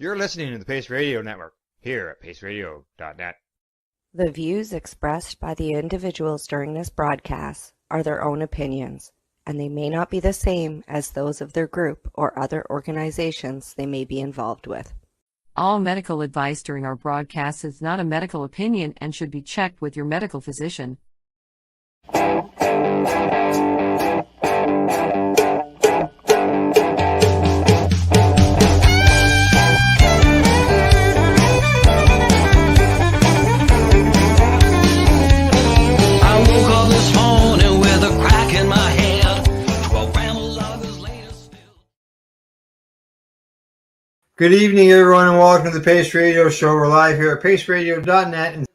You're listening to the Pace Radio Network here at paceradio.net. The views expressed by the individuals during this broadcast are their own opinions, and they may not be the same as those of their group or other organizations they may be involved with. All medical advice during our broadcast is not a medical opinion and should be checked with your medical physician. Good evening, everyone, and welcome to the Pace Radio Show. We're live here at paceradio.net. And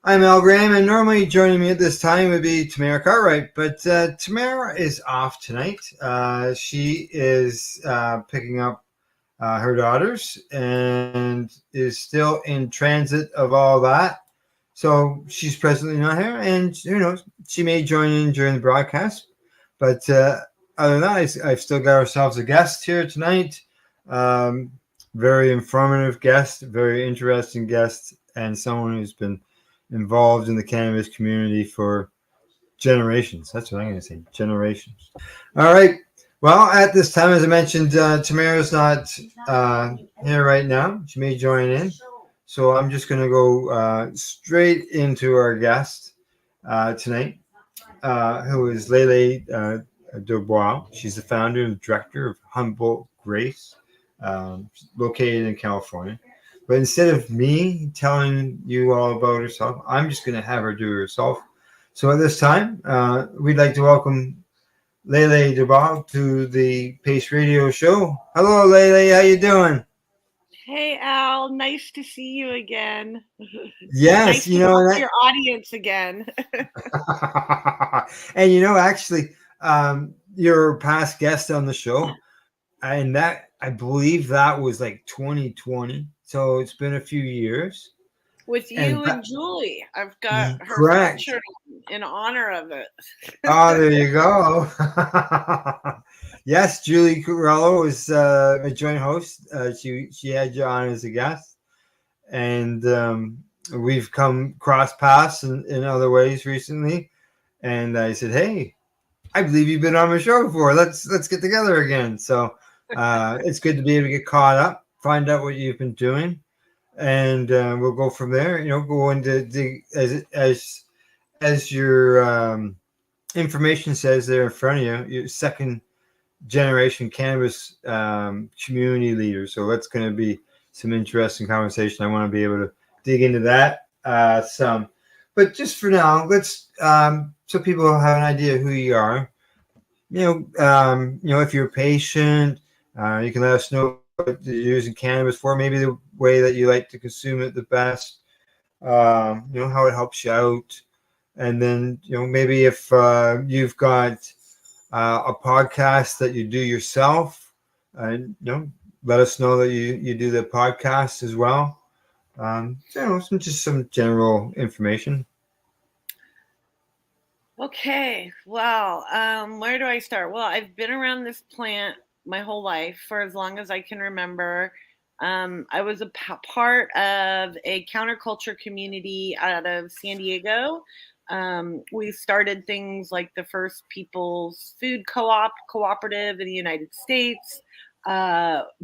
I'm Al Graham, and normally joining me at this time would be Tamara Cartwright, but Tamara is off tonight. She is picking up her daughters and is still in transit of all that. So she's presently not here, and who knows, she may join in during the broadcast. But other than that, I've still got ourselves a guest here tonight. Very informative guest, very interesting guest, and someone who's been involved in the cannabis community for generations. That's what I'm going to say, generations. All right. Well, at this time, as I mentioned, Tamara's not here right now. She may join in. So I'm just going to go straight into our guest tonight, who is Lelehnia DuBois. She's the founder and director of Humboldt Grace, located in California. But instead of me telling you all about herself, I'm just going to have her do it herself. So at this time, we'd like to welcome Lelehnia DuBois to the Pace Radio Show. Hello, Lele. How you doing? Hey, Al. Nice to see you again. Yes, nice to talk to your audience again. And actually, you're a past guest on the show, and that I believe that was like 2020. So it's been a few years. With you and Julie. I've got her correct. picture in honor of it. Oh, there you go. Yes, Julie Curello was a joint host. She had you on as a guest. And we've come cross paths in other ways recently. And I said, hey, I believe you've been on my show before. Let's get together again. So it's good to be able to get caught up, find out what you've been doing, and we'll go from there. Go into as your information says there in front of you, your second generation cannabis community leader. So that's going to be some interesting conversation. I want to be able to dig into that some, but just for now, let's so people have an idea who you are. If you're a patient. You can let us know what you're using cannabis for, maybe the way that you like to consume it the best, how it helps you out. And then, maybe if you've got a podcast that you do yourself, let us know that you do the podcast as well. Some general information. Okay. Well, where do I start? Well, I've been around this plant my whole life for as long as I can remember. I was a part of a counterculture community out of San Diego. We started things like the first People's Food Cooperative in the United States.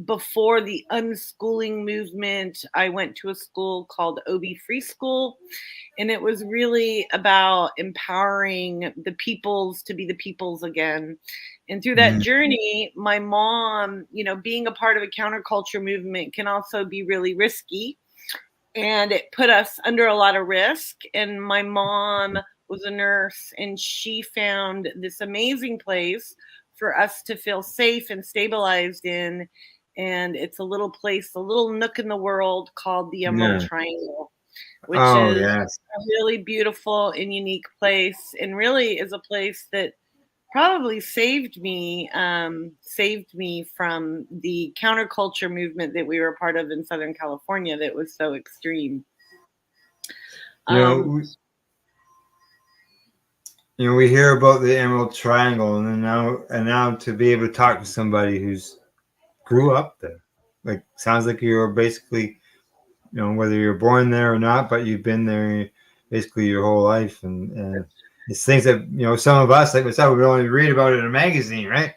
Before the unschooling movement, I went to a school called OB Free School, and it was really about empowering the peoples to be the peoples again. And through that journey, my mom, being a part of a counterculture movement can also be really risky. And it put us under a lot of risk. And my mom was a nurse, and she found this amazing place for us to feel safe and stabilized in. And it's a little place, a little nook in the world called the Emerald Triangle, which is a really beautiful and unique place, and really is a place that probably saved me from the counterculture movement that we were part of in Southern California that was so extreme. We hear about the Emerald Triangle, and now to be able to talk to somebody who's grew up there. like sounds like you're basically, whether you're born there or not, but you've been there basically your whole life, and it's things that some of us, like myself, we only read about it in a magazine, right?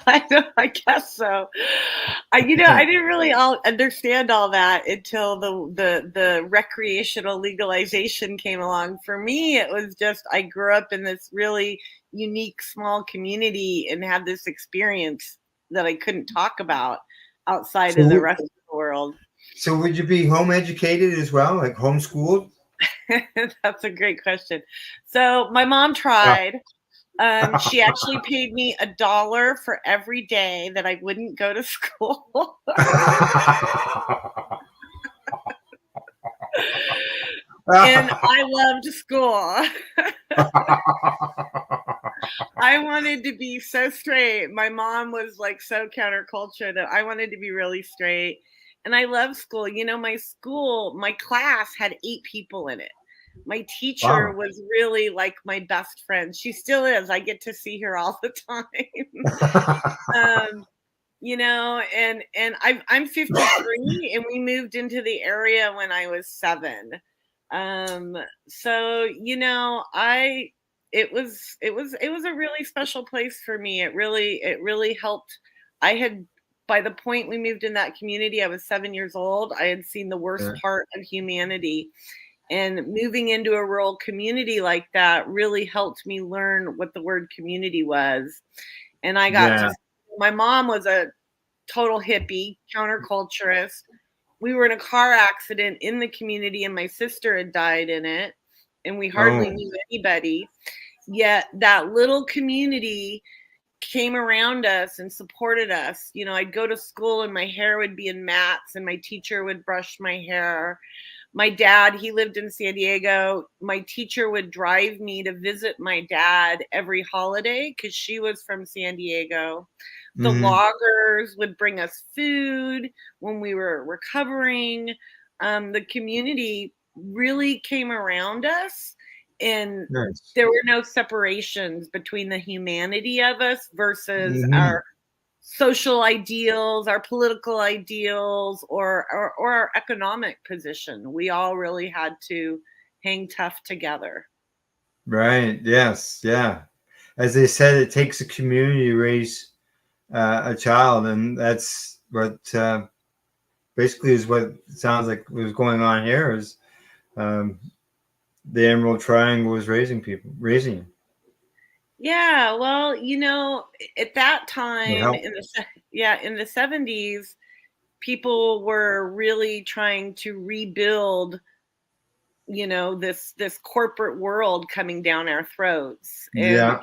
I guess so. I didn't really understand all that until the recreational legalization came along. For me, it was just I grew up in this really unique small community and had this experience that I couldn't talk about outside of the rest of the world. So would you be home educated as well, like homeschooled? That's a great question. So my mom tried. She actually paid me $1 for every day that I wouldn't go to school. And I loved school. I wanted to be so straight. My mom was like so counterculture that I wanted to be really straight. And I love school. My class had 8 people in it. My teacher was really like my best friend. She still is. I get to see her all the time. And I'm 53 and we moved into the area when I was 7. So it was a really special place for me. It really helped. By the point we moved in that community, I was 7 years old. I had seen the worst part of humanity. And moving into a rural community like that really helped me learn what the word community was. And I got my mom was a total hippie, counterculturist. We were in a car accident in the community and my sister had died in it. And we hardly knew anybody. Yet that little community came around us and supported us. I'd go to school and my hair would be in mats and my teacher would brush my hair. My dad, he lived in San Diego. My teacher would drive me to visit my dad every holiday because she was from San Diego. The loggers would bring us food when we were recovering. The community really came around us, and there were no separations between the humanity of us versus our social ideals, our political ideals, or our economic position. We all really had to hang tough together. Right. Yes. Yeah. As they said, it takes a community to raise a child, and that's what basically is what it sounds like was going on here. Is the Emerald Triangle was raising you. Yeah, well, at that time in the 70s, people were really trying to rebuild, this corporate world coming down our throats. And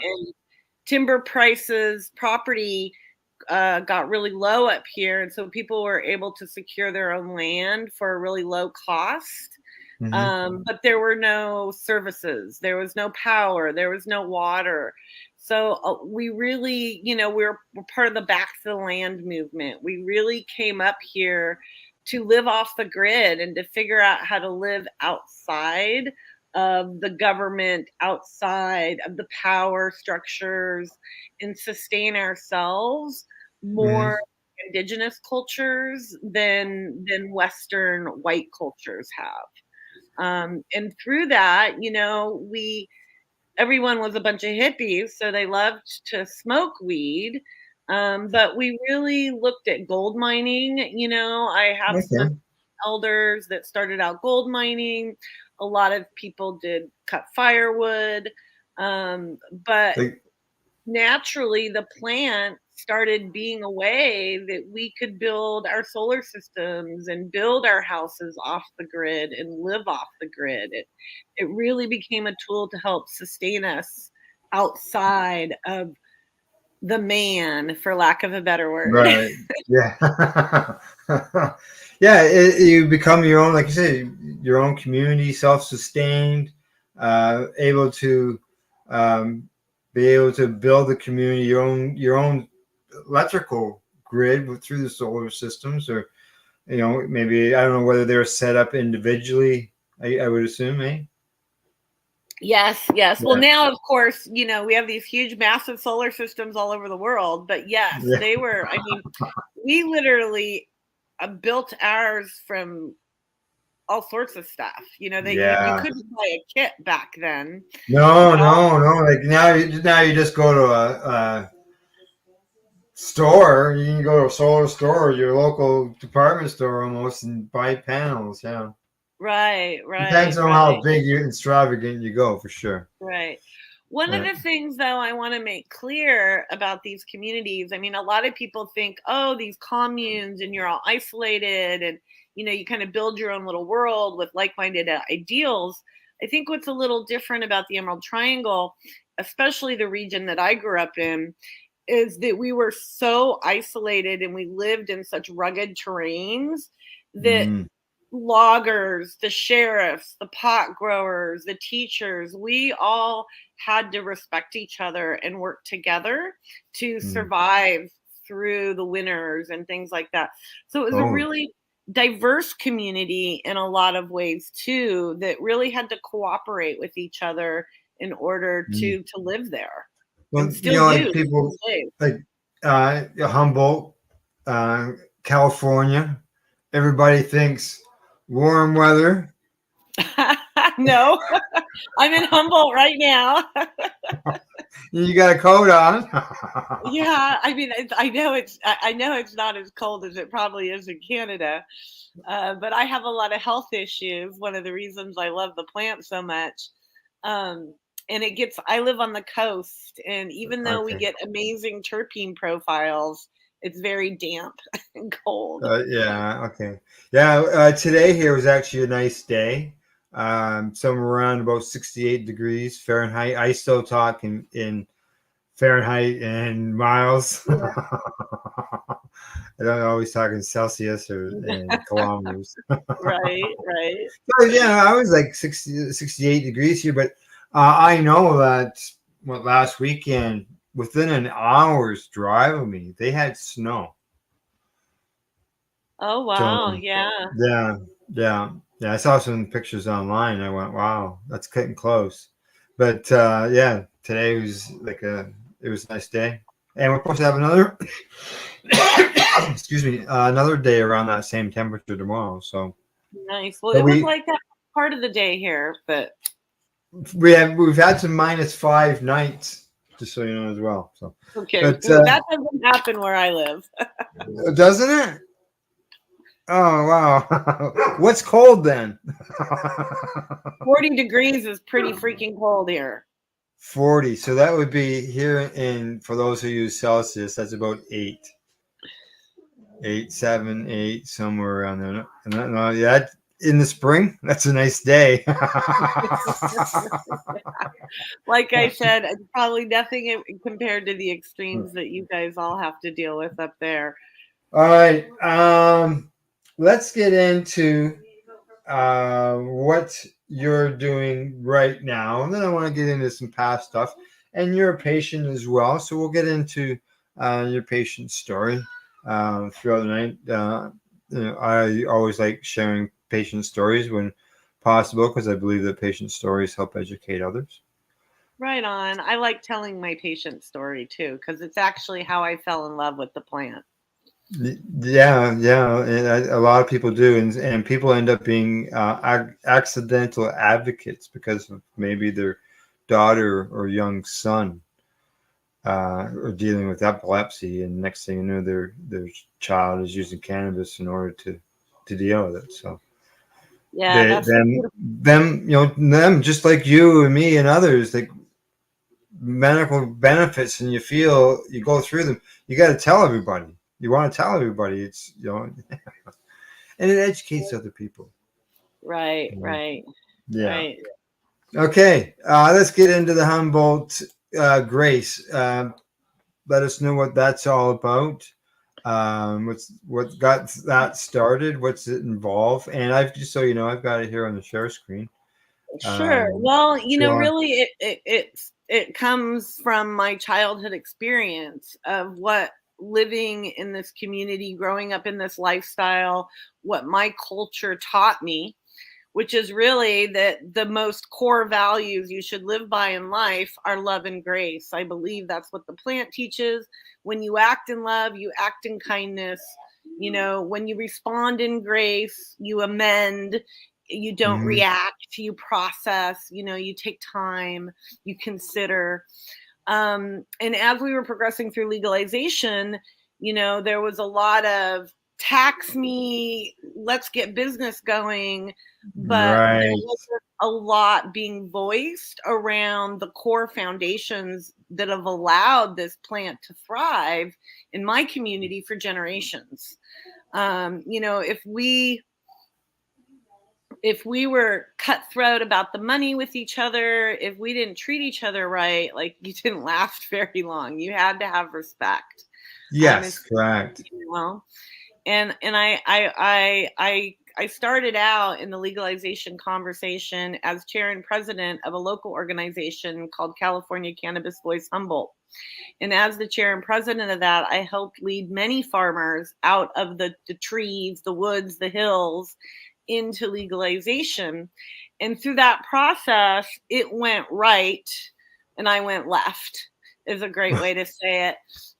timber prices, property got really low up here. And so people were able to secure their own land for a really low cost. But there were no services, there was no power, there was no water. So we really, we're part of the Back to the Land movement. We really came up here to live off the grid and to figure out how to live outside of the government, outside of the power structures, and sustain ourselves more indigenous cultures than Western white cultures have. And through that, everyone was a bunch of hippies, so they loved to smoke weed. But we really looked at gold mining. I have some elders that started out gold mining. A lot of people did cut firewood. But naturally, the plant started being a way that we could build our solar systems and build our houses off the grid and live off the grid. It really became a tool to help sustain us outside of the man, for lack of a better word. Right. Yeah. You become your own, like you said, your own community, self-sustained, able to be able to build a community, your own electrical grid through the solar systems, or maybe I don't know whether they're set up individually. I would assume, eh? Yes. Well, now, of course, we have these huge, massive solar systems all over the world. But yes, they were. I mean, we literally built ours from all sorts of stuff. You know, you Yeah. couldn't buy a kit back then. No. Like now you just go to a store. You can go to a solar store or your local department store almost and buy panels. Yeah. Right. Depends on how big you extravagant you go, for sure. Right. One of the things, though, I want to make clear about these communities, I mean, a lot of people think, oh, these communes and you're all isolated and, you know, you kind of build your own little world with like-minded ideals. I think what's a little different about the Emerald Triangle, especially the region that I grew up in, is that we were so isolated and we lived in such rugged terrains that loggers, the sheriffs, the pot growers, the teachers, we all had to respect each other and work together to survive through the winters and things like that. So it was a really diverse community in a lot of ways too, that really had to cooperate with each other in order to live there. Well, And still you know, do. like people like Humboldt, California, everybody thinks warm weather. No, I'm in Humboldt right now. You got a coat on. Yeah, I mean, I know it's not as cold as it probably is in Canada, but I have a lot of health issues. One of the reasons I love the plant so much, and I live on the coast, and even though we get amazing terpene profiles, it's very damp and cold. Today here was actually a nice day. Somewhere around about 68 degrees Fahrenheit. I still talk in Fahrenheit and miles. I don't always talk in Celsius or in kilometers. Right. So, yeah, I was like 68 degrees here, but I know that last weekend, within an hour's drive of me, they had snow. Oh, wow. So, yeah. I saw some pictures online. I went, wow, that's getting close. But today was it was a nice day. And we're supposed to have another, another day around that same temperature tomorrow. So nice. Well, it was like that part of the day here, but we've had some -5 nights, just so you know as well. So okay, but, that doesn't happen where I live. Doesn't it? Oh, wow. What's cold then? 40 degrees is pretty freaking cold here. 40. So that would be here for those who use Celsius, that's about 8. 8, 7, 8, somewhere around there. No, yeah, in the spring, that's a nice day. Like I said, it's probably nothing compared to the extremes that you guys all have to deal with up there. All right. Let's get into what you're doing right now, and then I want to get into some past stuff. And you're a patient as well, so we'll get into your patient story throughout the night. I always like sharing patient stories when possible because I believe that patient stories help educate others. Right on. I like telling my patient story too because it's actually how I fell in love with the plant. Yeah, and a lot of people do, and people end up being accidental advocates because of maybe their daughter or young son are dealing with epilepsy, and next thing you know, their child is using cannabis in order to deal with it. So yeah, them just like you and me and others, like medical benefits, and you go through them. You got to tell everybody. You want to tell everybody, it's and it educates other people. Right. Yeah. Right. Okay, let's get into the Humboldt Grace. Let us know what that's all about. What got that started? What's it involve? And just so you know, I've got it here on the share screen. Sure. Well, really, it comes from my childhood experience of what living in this community, growing up in this lifestyle, what my culture taught me, which is really that the most core values you should live by in life are love and grace. I believe that's what the plant teaches. When you act in love, you act in kindness, You know, when you respond in grace, you amend, you don't react, you process, you know, you take time, you consider. And as we were progressing through legalization, you know, there was a lot of tax me, let's get business going, but there wasn't a lot being voiced around the core foundations that have allowed this plant to thrive in my community for generations. You know, if we were cutthroat about the money with each other, if we didn't treat each other right, like, you didn't last very long. You had to have respect. Yes, correct. You know? And I started out in the legalization conversation as chair and president of a local organization called California Cannabis Voice Humboldt. And as the chair and president of that, I helped lead many farmers out of the trees, the woods, the hills, into legalization. And through that process, it went right and I went left, is a great way to say it.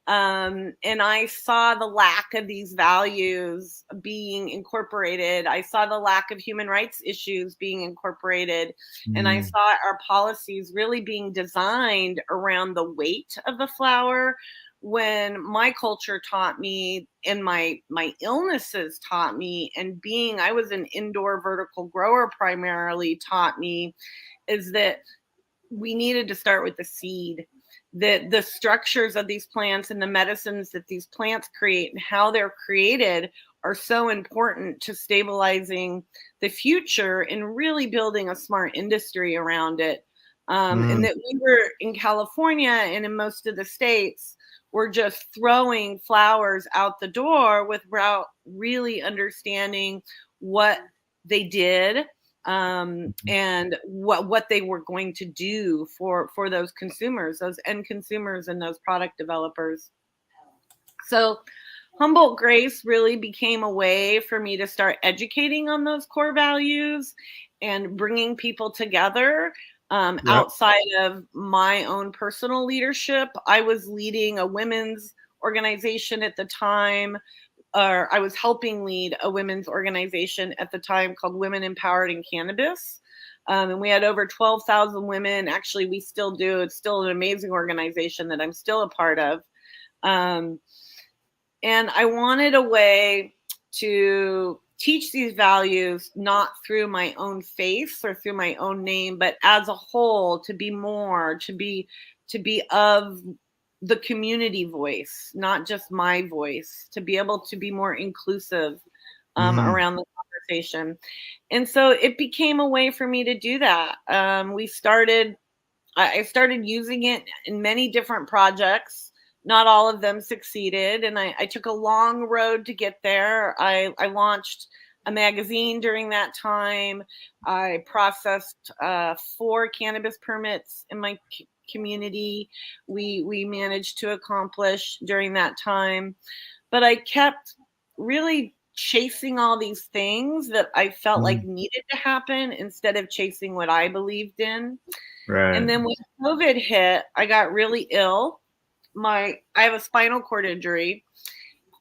And I saw the lack of these values being incorporated. I saw the lack of human rights issues being incorporated. And I saw our policies really being designed around the weight of the flower, when my culture taught me, and my illnesses taught me, and I was an indoor vertical grower primarily, taught me, is that we needed to start with the seed. That the structures of these plants and the medicines that these plants create and how they're created are so important to stabilizing the future and really building a smart industry around it. And that we were in California and in most of the states, we're just throwing flowers out the door without really understanding what they did, and what they were going to do for those consumers, those end consumers, and those product developers. So Humboldt Grace really became a way for me to start educating on those core values and bringing people together. Outside of my own personal leadership, I was leading a women's organization at the time, or I was helping lead a women's organization at the time called Women Empowered in Cannabis. And we had over 12,000 women. Actually, we still do. It's still an amazing organization that I'm still a part of. And I wanted a way to teach these values, not through my own face or through my own name, but as a whole, to be of the community voice, not just my voice, to be able to be more inclusive around the conversation. And so it became a way for me to do that. I started using it in many different projects. Not all of them succeeded, and I took a long road to get there. I launched a magazine during that time. I processed 4 cannabis permits in my community. We managed to accomplish during that time, but I kept really chasing all these things that I felt like needed to happen instead of chasing what I believed in. Right. And then when COVID hit, I got really ill. I have a spinal cord injury,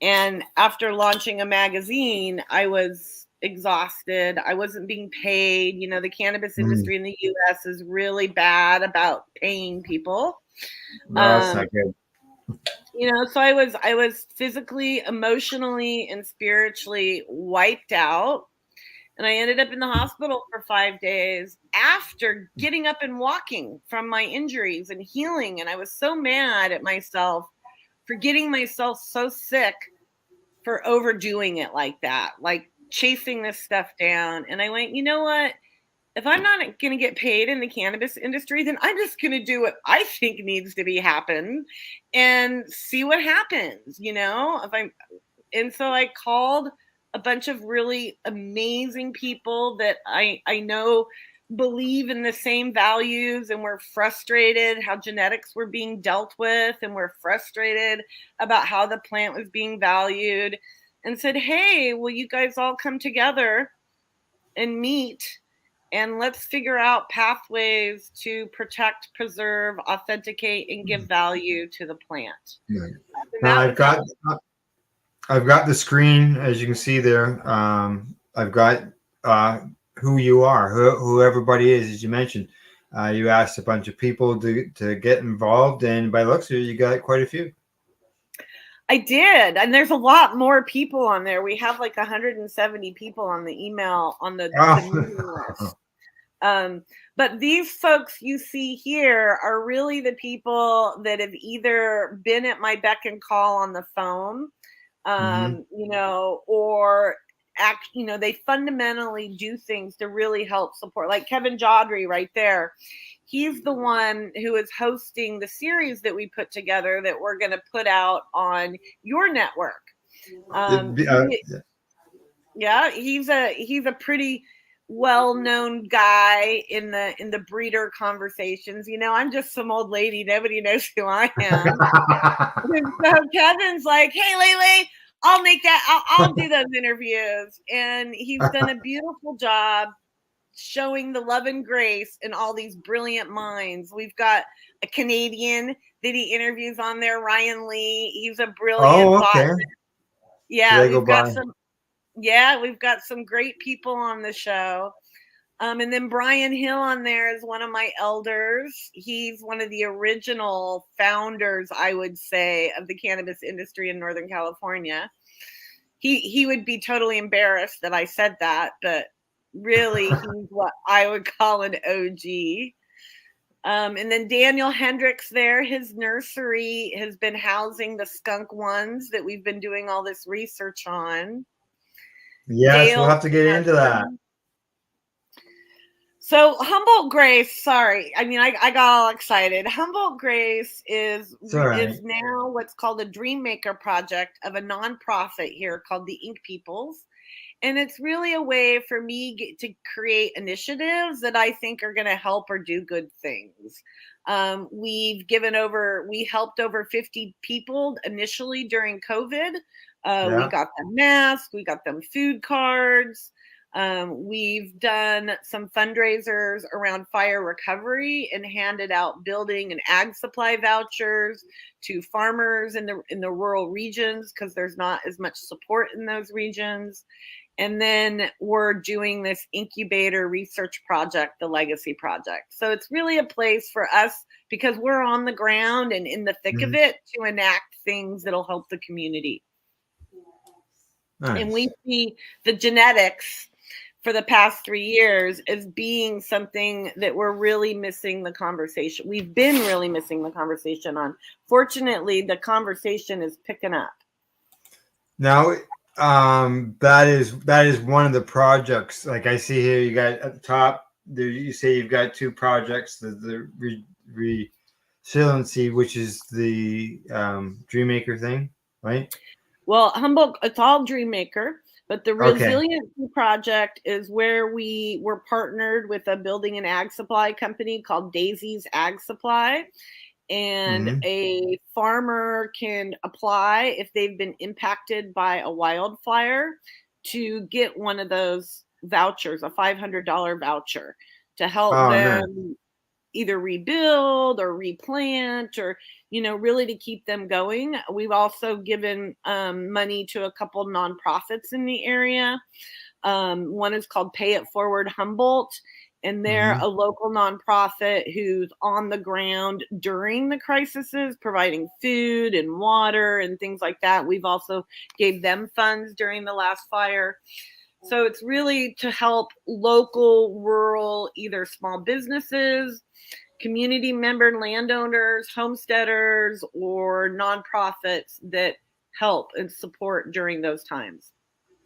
and after launching a magazine, I was exhausted. I wasn't being paid. You know, the cannabis industry in the US is really bad about paying people. That's not good. You know, so I was physically, emotionally, and spiritually wiped out. And I ended up in the hospital for 5 days after getting up and walking from my injuries and healing. And I was so mad at myself for getting myself so sick, for overdoing it like that, like chasing this stuff down. And I went, you know what? If I'm not going to get paid in the cannabis industry, then I'm just going to do what I think needs to happen and see what happens, you know? And so I called a bunch of really amazing people that I know believe in the same values, and we're frustrated how genetics were being dealt with, and we're frustrated about how the plant was being valued, and said, hey, will you guys all come together and meet, and let's figure out pathways to protect, preserve, authenticate, and give value to the plant. Now I've got the screen, as you can see there. I've got who you are, who everybody is, as you mentioned. You asked a bunch of people to get involved, and by the looks of it, you got quite a few. I did, and there's a lot more people on there. We have like 170 people on the email on the meeting list. But these folks you see here are really the people that have either been at my beck and call on the phone, you know, or they fundamentally do things to really help support. Like Kevin Jodry right there. He's the one who is hosting the series that we put together that we're going to put out on your network. Yeah, he's a pretty well-known guy in the breeder conversations. You know, I'm just some old lady. Nobody knows who I am. And so Kevin's like, "Hey, Lele, I'll make that. I'll do those interviews." And he's done a beautiful job showing the love and grace in all these brilliant minds. We've got a Canadian that he interviews on there, Ryan Lee. He's a brilliant botanist. Yeah, we've got some great people on the show. And then Brian Hill on there is one of my elders. He's one of the original founders, I would say, of the cannabis industry in Northern California. He would be totally embarrassed that I said that, but really he's what I would call an OG. And then Daniel Hendricks there, his nursery has been housing the skunk ones that we've been doing all this research on. Yes, we'll have to get into that. So Humboldt Grace, sorry. I mean, I got all excited. Humboldt Grace is now what's called a Dream Maker project of a nonprofit here called the Ink Peoples. And it's really a way for me to create initiatives that I think are going to help or do good things. We helped over 50 people initially during COVID. We got them masks, we got them food cards. We've done some fundraisers around fire recovery and handed out building and ag supply vouchers to farmers in the rural regions because there's not as much support in those regions. And then we're doing this incubator research project, the Legacy Project. So it's really a place for us, because we're on the ground and in the thick of it, to enact things that'll help the community. Nice. And we see the genetics for the past 3 years as being something that we're really missing the conversation. We've been really missing the conversation on. Fortunately, the conversation is picking up. Now, that is one of the projects. Like I see here, you got at the top there, you say you've got two projects, the resiliency, which is the Dream Maker thing, right? Well, Humboldt, it's all Dream Maker, but the resiliency project is where we were partnered with a building and ag supply company called Daisy's Ag Supply. And a farmer can apply if they've been impacted by a wildfire to get one of those vouchers, a $500 voucher, to help them either rebuild or replant, or, you know, really to keep them going. We've also given money to a couple nonprofits in the area. One is called Pay It Forward Humboldt. And they're a local nonprofit who's on the ground during the crises, providing food and water and things like that. We've also gave them funds during the last fire. So it's really to help local, rural, either small businesses, community member landowners, homesteaders, or nonprofits that help and support during those times.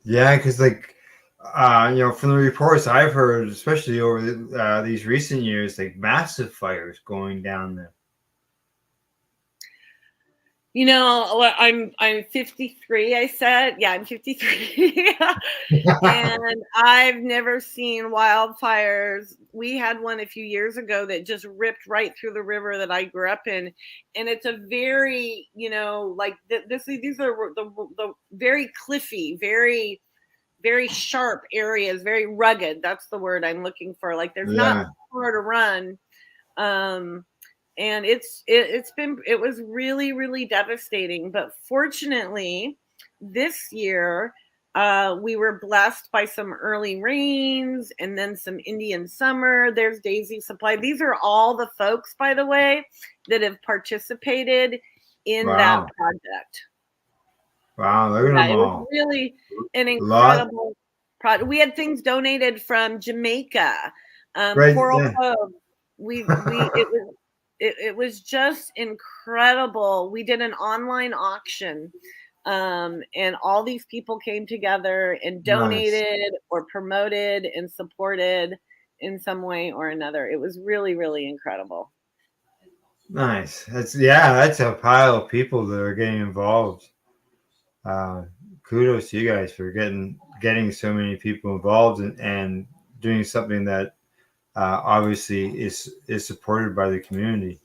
Yeah, because like, you know, from the reports I've heard, especially over these recent years, like massive fires going down there. You know, I'm 53. I said, yeah, I'm 53, and I've never seen wildfires. We had one a few years ago that just ripped right through the river that I grew up in, and it's a very, you know, like these are the very cliffy, very, very sharp areas, very rugged. That's the word I'm looking for. Like there's not far to run. And it was really, really devastating. But fortunately, this year, we were blessed by some early rains and then some Indian summer. There's Daisy Supply. These are all the folks, by the way, that have participated in that project. Wow, look at them It all. was really an incredible project. We had things donated from Jamaica, Coral Cove. It was just incredible. We did an online auction, and all these people came together and donated or promoted and supported in some way or another. It was really, really incredible. Nice. That's a pile of people that are getting involved. Kudos to you guys for getting so many people involved and doing something that obviously is supported by the community.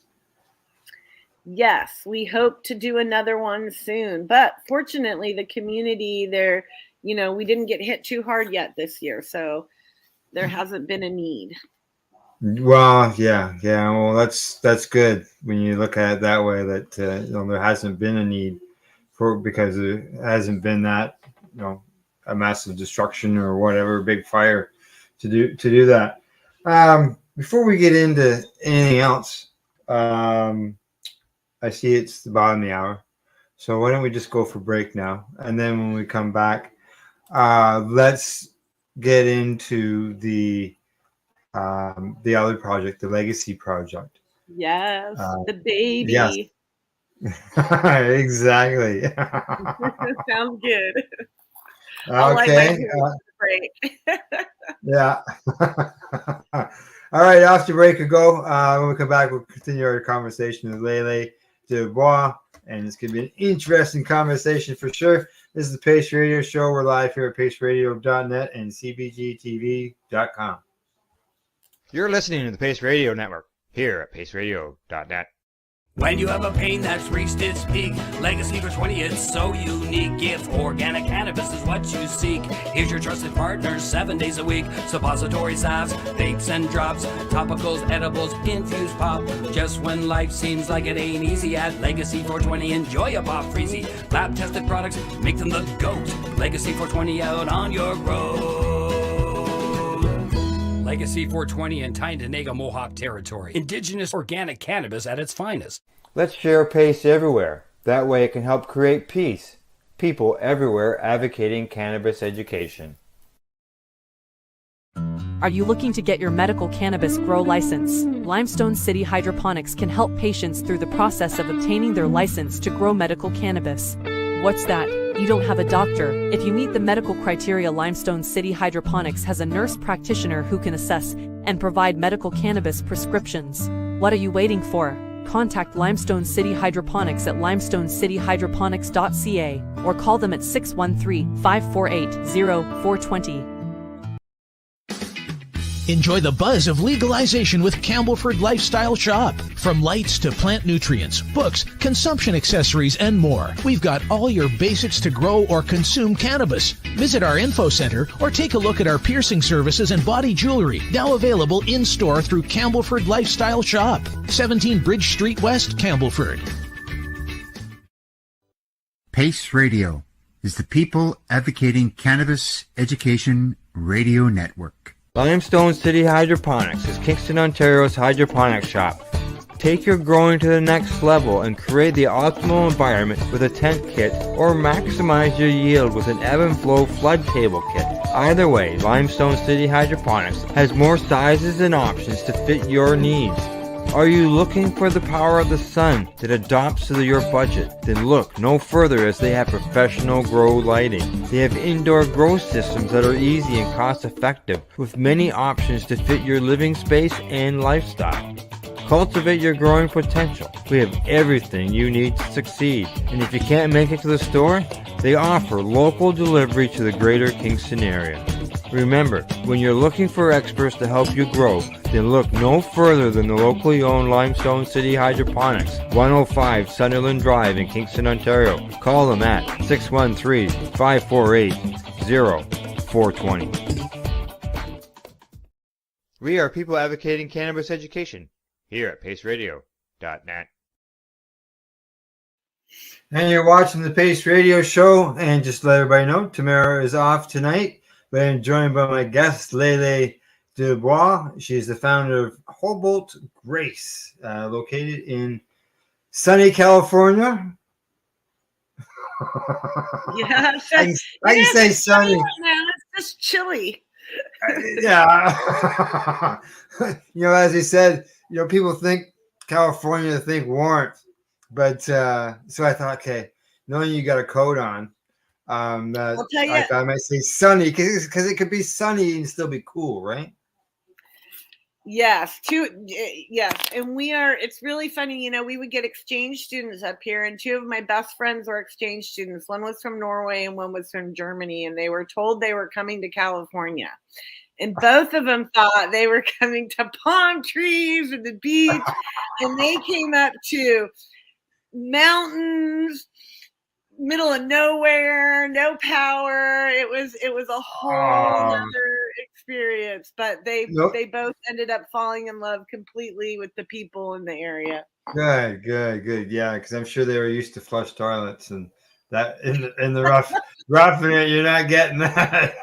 Yes, we hope to do another one soon, but fortunately the community there, we didn't get hit too hard yet this year, so there hasn't been a need. Well, yeah. Well, that's good when you look at it that way. That there hasn't been a need because it hasn't been that a massive destruction or whatever, big fire to do that. Before we get into anything else, I see it's the bottom of the hour, so why don't we just go for break now, and then when we come back, let's get into the other project, the Legacy Project. Yes, the baby. Yes. Exactly. Sounds good. Okay. Break. Yeah. All right. After break we go. When we come back, we'll continue our conversation with Lelehnia DuBois, and it's going to be an interesting conversation for sure. This is the Pace Radio Show. We're live here at paceradio.net and cbgtv.com. You're listening to the Pace Radio Network here at paceradio.net. When you have a pain that's reached its peak, Legacy for 20, it's so unique. If organic cannabis is what you seek, here's your trusted partner 7 days a week. Suppository salves, vapes and drops, topicals, edibles, infused pop. Just when life seems like it ain't easy, at Legacy 420, enjoy a pop freezy. Lab tested products, make them the GOAT. Legacy 420 out on your road. Legacy 420 in Tyendinaga Mohawk territory. Indigenous organic cannabis at its finest. Let's share Pace everywhere. That way it can help create peace. People everywhere advocating cannabis education. Are you looking to get your medical cannabis grow license? Limestone City Hydroponics can help patients through the process of obtaining their license to grow medical cannabis. What's that? You don't have a doctor. If you meet the medical criteria, Limestone City Hydroponics has a nurse practitioner who can assess and provide medical cannabis prescriptions. What are you waiting for? Contact Limestone City Hydroponics at limestonecityhydroponics.ca or call them at 613-548-0420. Enjoy the buzz of legalization with Campbellford Lifestyle Shop. From lights to plant nutrients, books, consumption accessories, and more, we've got all your basics to grow or consume cannabis. Visit our info center or take a look at our piercing services and body jewelry, now available in-store through Campbellford Lifestyle Shop, 17 Bridge Street West, Campbellford. Pace Radio is the people advocating cannabis education radio network. Limestone City Hydroponics is Kingston, Ontario's hydroponics shop. Take your growing to the next level and create the optimal environment with a tent kit, or maximize your yield with an ebb and flow flood table kit. Either way, Limestone City Hydroponics has more sizes and options to fit your needs. Are you looking for the power of the sun that adapts to your budget? Then look no further, as they have professional grow lighting. They have indoor grow systems that are easy and cost effective, with many options to fit your living space and lifestyle. Cultivate your growing potential. We have everything you need to succeed. And if you can't make it to the store, they offer local delivery to the greater Kingston area. Remember, when you're looking for experts to help you grow, then look no further than the locally owned Limestone City Hydroponics, 105 Sunderland Drive in Kingston, Ontario. Call them at 613-548-0420. We are people advocating cannabis education here at paceradio.net. And you're watching the Pace Radio Show. And just to let everybody know, Tamara is off tonight, but I'm joined by my guest, Lelehnia DuBois. She's the founder of Humboldt Grace, located in sunny California. Yeah, I can say sunny. Right now. It's just chilly. Yeah. As he said, people think California, think warmth. But so I thought, okay, knowing you got a coat on, I'll tell you. I thought I might say sunny because it could be sunny and still be cool, right? Yes, yes. And it's really funny, we would get exchange students up here, and two of my best friends were exchange students. One was from Norway and one was from Germany, and they were told they were coming to California. And both of them thought they were coming to palm trees and the beach, and they came up to mountains, middle of nowhere, no power. It was a whole other experience, but they both ended up falling in love completely with the people in the area. Good. Yeah, because I'm sure they were used to flush toilets and that in the roughing it. You're not getting that.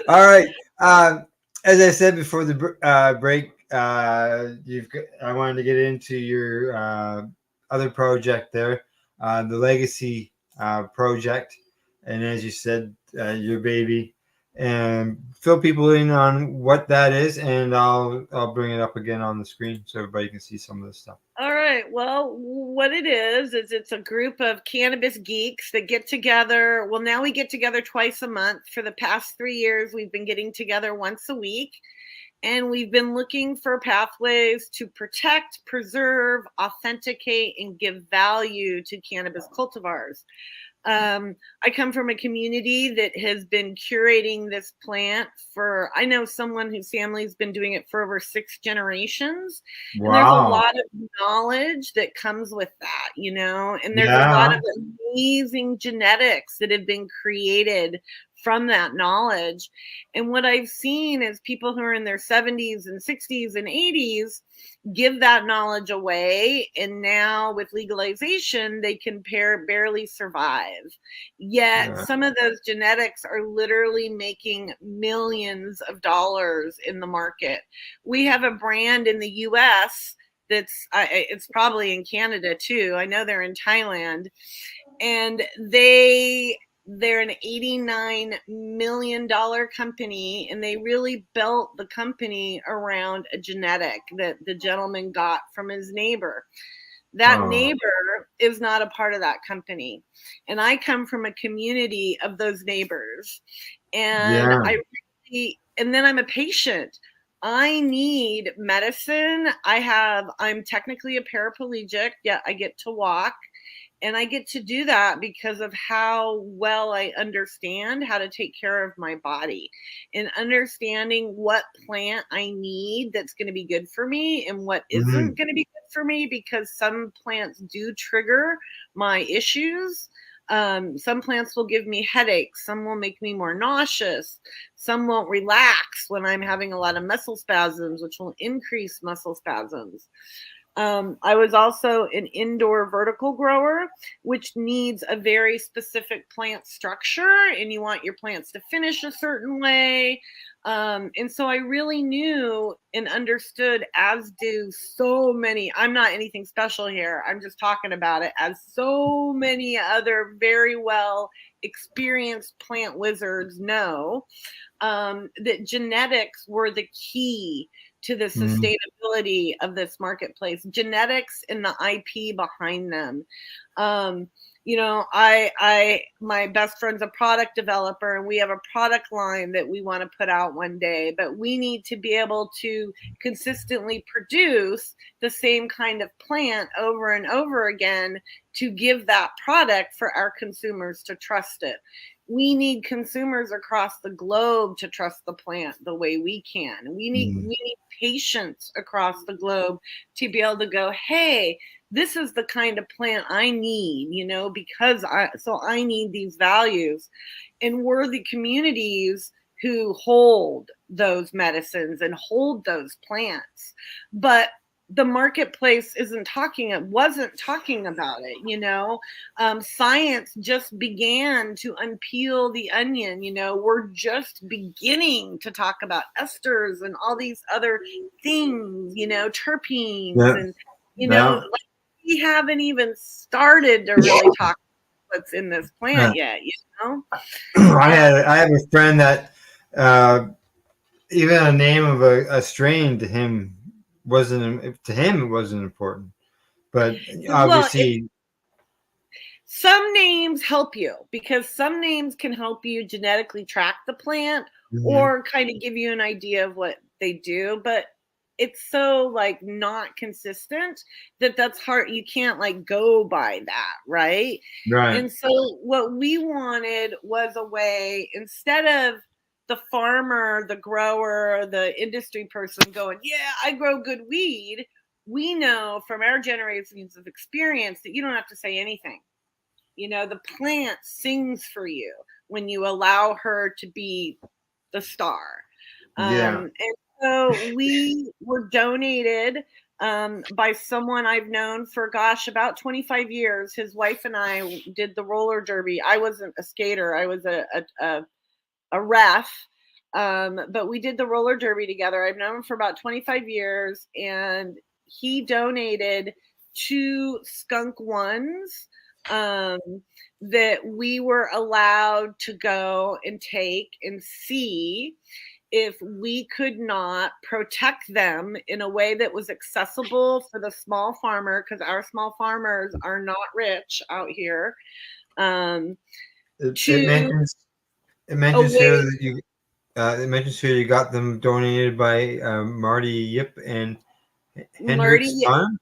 All right. As I said before the break, I wanted to get into your other project there, the Legacy Project, and as you said, your baby, and fill people in on what that is, and I'll bring it up again on the screen so everybody can see some of this stuff. All right. Well, what it is it's a group of cannabis geeks that get together. Well, now we get together twice a month. For the past 3 years, we've been getting together once a week. And we've been looking for pathways to protect, preserve, authenticate, and give value to cannabis cultivars. I come from a community that has been curating this plant I know someone whose family's been doing it for over 6 generations. Wow. And there's a lot of knowledge that comes with that, and there's a lot of amazing genetics that have been created from that knowledge. And what I've seen is people who are in their 70s and 60s and 80s give that knowledge away, and now with legalization they can barely survive. Yet some of those genetics are literally making millions of dollars in the market. We have a brand in the US that's it's probably in Canada too. I know they're in Thailand, and they're an $89 million company, and they really built the company around a genetic that the gentleman got from his neighbor. That neighbor is not a part of that company. And I come from a community of those neighbors. And and then I'm a patient. I need medicine. I'm technically a paraplegic, yet I get to walk. And I get to do that because of how well I understand how to take care of my body and understanding what plant I need that's going to be good for me and what isn't going to be good for me, because some plants do trigger my issues. Some plants will give me headaches. Some will make me more nauseous. Some won't relax when I'm having a lot of muscle spasms, which will increase muscle spasms. I was also an indoor vertical grower, which needs a very specific plant structure, and you want your plants to finish a certain way. And so I really knew and understood, as do so many. I'm not anything special here. I'm just talking about it, as so many other very well experienced plant wizards know, that genetics were the key to the sustainability of this marketplace. Genetics and the IP behind them. My best friend's a product developer, and we have a product line that we want to put out one day, but we need to be able to consistently produce the same kind of plant over and over again to give that product for our consumers to trust it. We need consumers across the globe to trust the plant the way we can. We need patients across the globe to be able to go, hey, this is the kind of plant I need, because I need these values. And we're the communities who hold those medicines and hold those plants. But the marketplace wasn't talking about it, you know. Science just began to unpeel the onion, you know. We're just beginning to talk about esters and all these other things, you know, terpenes, and you know, like, we haven't even started to really talk what's in this plant yet, you know. I have a friend that even a name of a strain to him wasn't important, but obviously some names help you, because some names can help you genetically track the plant or kind of give you an idea of what they do, but it's so like not consistent that's hard. You can't like go by that, right? And so what we wanted was a way, instead of the farmer, the grower, the industry person going, yeah, I grow good weed, we know from our generations of experience that you don't have to say anything. You know, the plant sings for you when you allow her to be the star. And so we were donated by someone I've known for, about 25 years. His wife and I did the roller derby. I wasn't a skater. I was a ref. But we did the roller derby together. I've known him for about 25 years, and he donated 2 skunk ones that we were allowed to go and take and see if we could not protect them in a way that was accessible for the small farmer, because our small farmers are not rich out here. It mentions here that you you got them donated by Marty Yip and Hendricks Farm.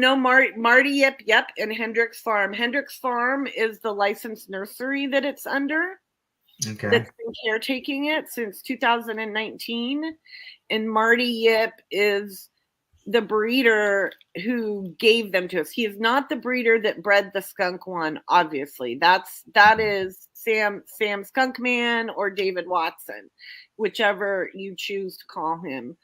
No, Marty Yip and Hendricks Farm. Hendricks Farm is the licensed nursery that it's under. Okay. That's been caretaking it since 2019, and Marty Yip is the breeder who gave them to us. He is not the breeder that bred the skunk one, obviously. That is Sam Skunkman or David Watson, whichever you choose to call him.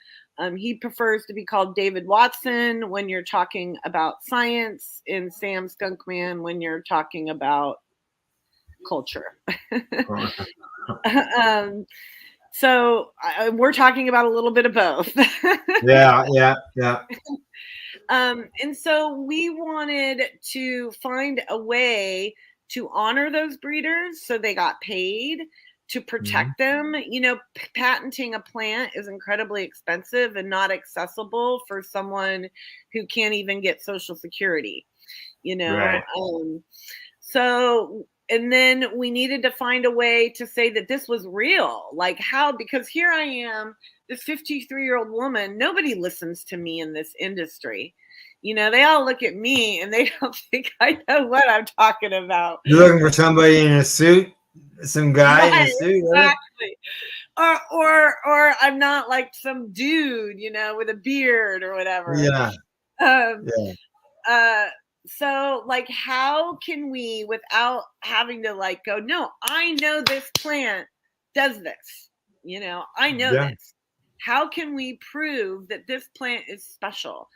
He prefers to be called David Watson when you're talking about science, and Sam Skunkman when you're talking about culture. So we're talking about a little bit of both. Yeah. And so we wanted to find a way to honor those breeders so they got paid, to protect them. You know, patenting a plant is incredibly expensive and not accessible for someone who can't even get Social Security, you know. Right. So, and then we needed to find a way to say that this was real. Like how, because here I am, this 53-year-old woman, nobody listens to me in this industry. You know, they all look at me and they don't think I know what I'm talking about. You're looking for somebody in a suit, some guy in a suit, exactly. Or I'm not like some dude, you know, with a beard or whatever. Yeah. So like, how can we, without having to like go, no, I know this plant does this, you know, I know this. How can we prove that this plant is special?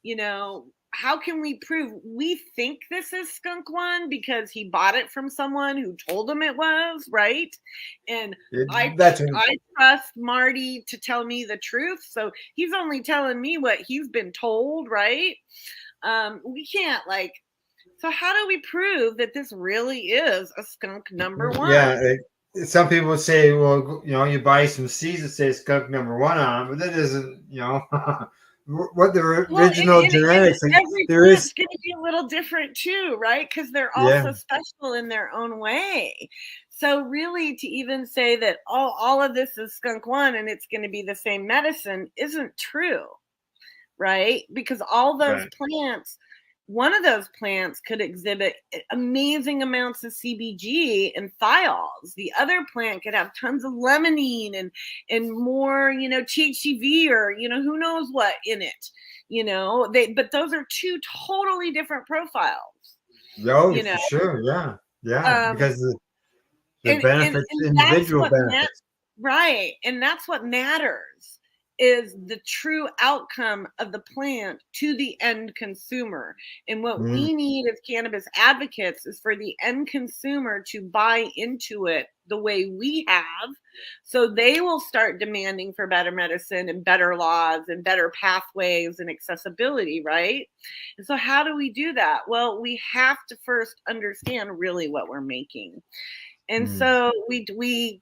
You know, how can we prove we think this is skunk one because he bought it from someone who told him it was, right? And I trust Marty to tell me the truth. So he's only telling me what he's been told, right? We can't like, so how do we prove that this really is a skunk number one? Yeah. Some people say, well, you know, you buy some seeds that say skunk number one on, but that isn't, you know, what the original genetics. There is going to be a little different too, right? Because they're also special in their own way. So really, to even say that all of this is skunk one and it's going to be the same medicine isn't true, right? Because all those plants, one of those plants could exhibit amazing amounts of CBG and thiols. The other plant could have tons of limonene and more, you know, THCV or, you know, who knows what in it, you know. But those are 2 totally different profiles. Oh, you know? For sure, yeah, because the benefits, individual benefits. Right, and that's what matters. is the true outcome of the plant to the end consumer. And what we need as cannabis advocates is for the end consumer to buy into it the way we have, so they will start demanding for better medicine and better laws and better pathways and accessibility, right? And so how do we do that? Well, we have to first understand really what we're making. And so we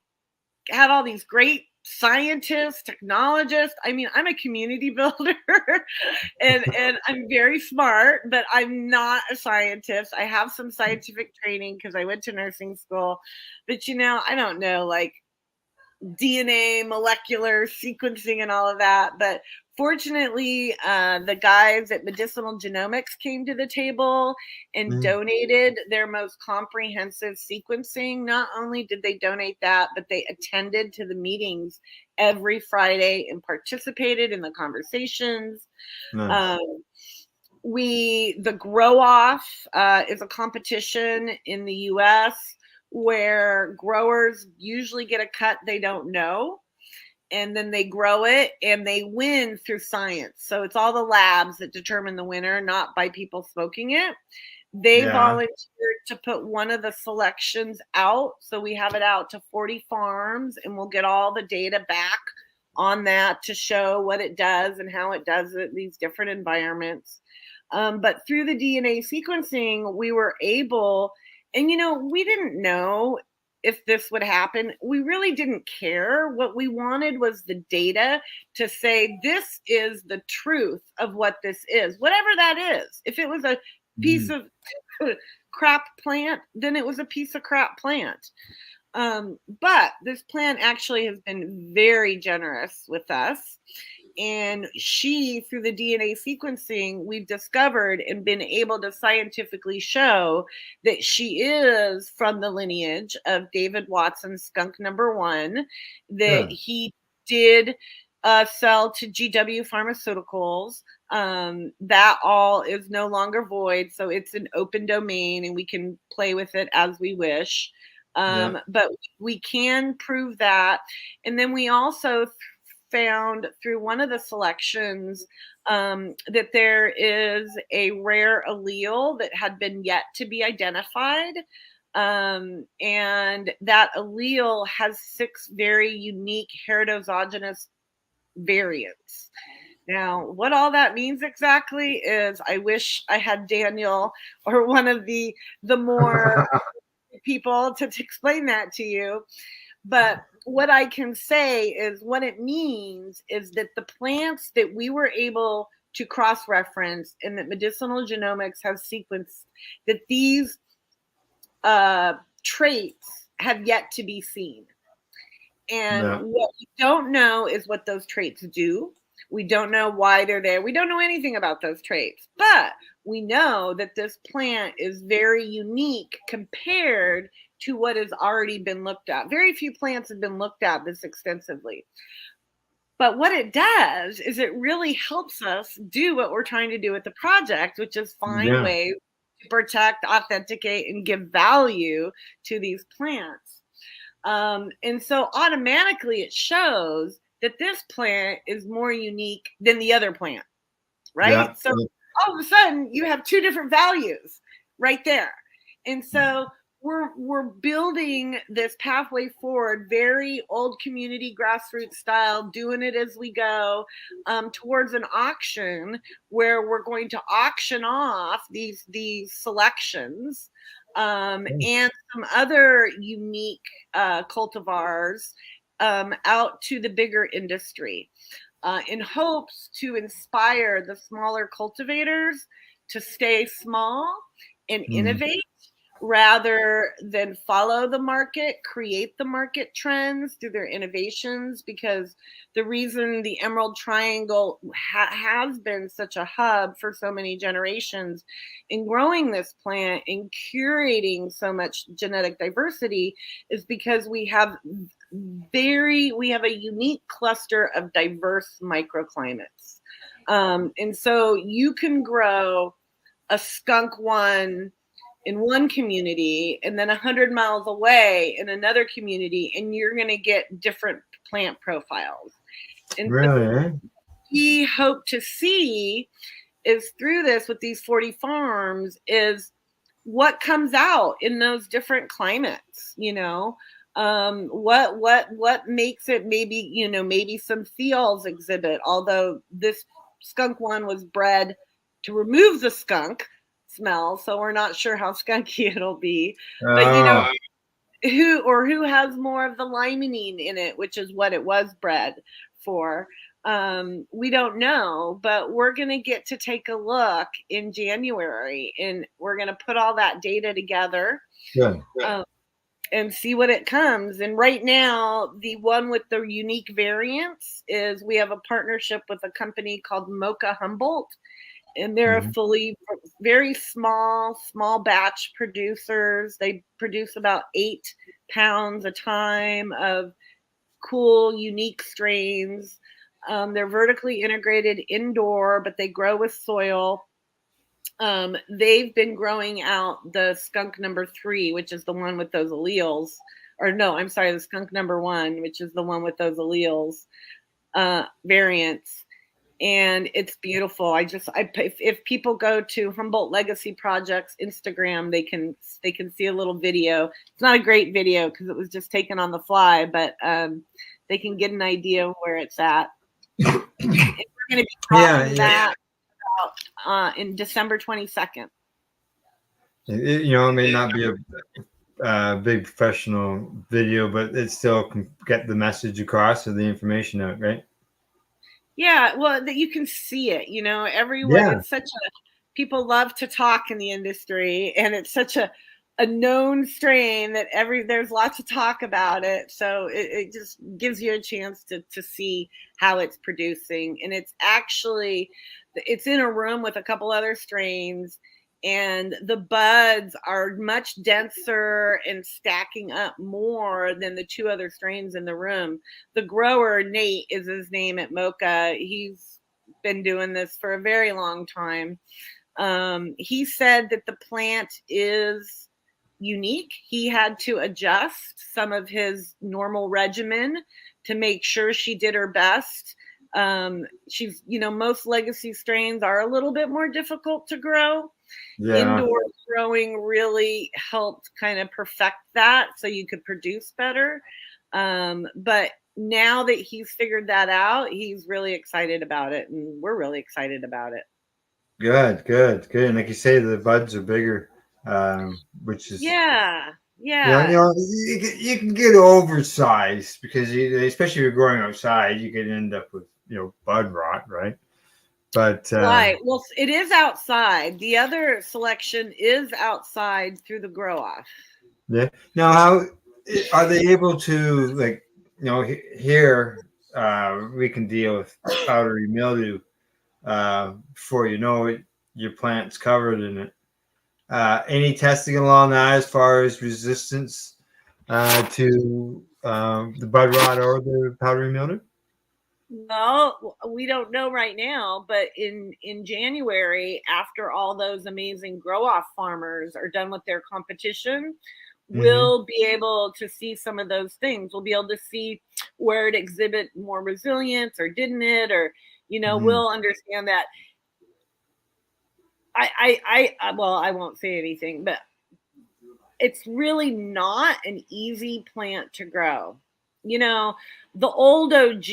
had all these great scientists, technologists. I mean, I'm a community builder and I'm very smart, but I'm not a scientist. I have some scientific training because I went to nursing school, but I don't know, like DNA, molecular sequencing and all of that. But fortunately, the guys at Medicinal Genomics came to the table and donated their most comprehensive sequencing. Not only did they donate that, but they attended to the meetings every Friday and participated in the conversations. Nice. The Grow Off is a competition in the US where growers usually get a cut they don't know, and then they grow it and they win through science. So it's all the labs that determine the winner, not by people smoking it. They volunteered to put one of the selections out. So we have it out to 40 farms, and we'll get all the data back on that to show what it does and how it does it in these different environments. But through the DNA sequencing, we were able, and we didn't know if this would happen. We really didn't care. What we wanted was the data to say, this is the truth of what this is, whatever that is. If it was a piece of crap plant, then it was a piece of crap plant. But this plant actually has been very generous with us. And through the DNA sequencing, we've discovered and been able to scientifically show that she is from the lineage of David Watson's skunk number 1, that he did sell to GW Pharmaceuticals. That all is no longer void. So it's an open domain and we can play with it as we wish. But we can prove that. And then we also found through one of the selections that there is a rare allele that had been yet to be identified. And that allele has 6 very unique heterozygotes variants. Now, what all that means exactly is, I wish I had Daniel or one of the more people to explain that to you. But what I can say is what it means is that the plants that we were able to cross-reference and that Medicinal Genomics have sequenced, that these traits have yet to be seen. And what we don't know is what those traits do. We don't know why they're there. We don't know anything about those traits. But we know that this plant is very unique compared to what has already been looked at. Very few plants have been looked at this extensively. But what it does is it really helps us do what we're trying to do with the project, which is find ways to protect, authenticate, and give value to these plants. And so automatically it shows that this plant is more unique than the other plant, right? Yeah. So all of a sudden you have 2 different values right there. And so we're building this pathway forward, very old community grassroots style, doing it as we go, towards an auction where we're going to auction off these selections and some other unique cultivars out to the bigger industry in hopes to inspire the smaller cultivators to stay small and innovate rather than follow the market, create the market trends through their innovations. Because the reason the Emerald Triangle has been such a hub for so many generations in growing this plant and curating so much genetic diversity is because we have a unique cluster of diverse microclimates. And so you can grow a skunk one in one community and then 100 miles away in another community, and you're going to get different plant profiles. And Really? so we hope to see is through this with these 40 farms is what comes out in those different climates, what makes it maybe, maybe some phenols exhibit, although this skunk one was bred to remove the skunk smell. So we're not sure how skunky it'll be, but who has more of the limonene in it, which is what it was bred for. We don't know, but we're going to get to take a look in January, and we're going to put all that data together. Good. And see what it comes. And right now, the one with the unique variants is we have a partnership with a company called Mocha Humboldt, and they're a very small batch producers. They produce about 8 pounds a time of cool, unique strains. They're vertically integrated indoor, but they grow with soil. They've been growing out the skunk number 3, which is the one with those alleles. Or no, I'm sorry, the skunk number 1, which is the one with those alleles variants. And it's beautiful. If people go to Humboldt Legacy Project's Instagram, they can see a little video. It's not a great video because it was just taken on the fly, but they can get an idea of where it's at. And we're going to be talking that in December 22nd. It may not be a big professional video, but it still can get the message across or the information out, right? Yeah, well, that you can see it, everyone. It's such people love to talk in the industry, and it's such a known strain that there's lots of talk about it. So it just gives you a chance to see how it's producing. And it's in a room with a couple other strains, and the buds are much denser and stacking up more than the 2 other strains in the room. The grower, Nate is his name at Mocha. He's been doing this for a very long time. He said that the plant is unique. He had to adjust some of his normal regimen to make sure she did her best. She's, most legacy strains are a little bit more difficult to grow. Yeah. Indoor growing really helped kind of perfect that so you could produce better. But now that he's figured that out, he's really excited about it, and we're really excited about it. Good. And like you say, the buds are bigger, which is you can get oversized because especially if you're growing outside, you can end up with bud rot, right? But right. Well, it is outside. The other selection is outside through the grow off. Yeah. Now, how are they able to here we can deal with powdery mildew before you know it, your plant's covered in it. Any testing along that as far as resistance to the bud rot or the powdery mildew? No, we don't know right now, but in January, after all those amazing grow-off farmers are done with their competition, we'll be able to see some of those things. We'll be able to see where it exhibit more resilience or didn't it, or, we'll understand that. I won't say anything, but it's really not an easy plant to grow. The old OG,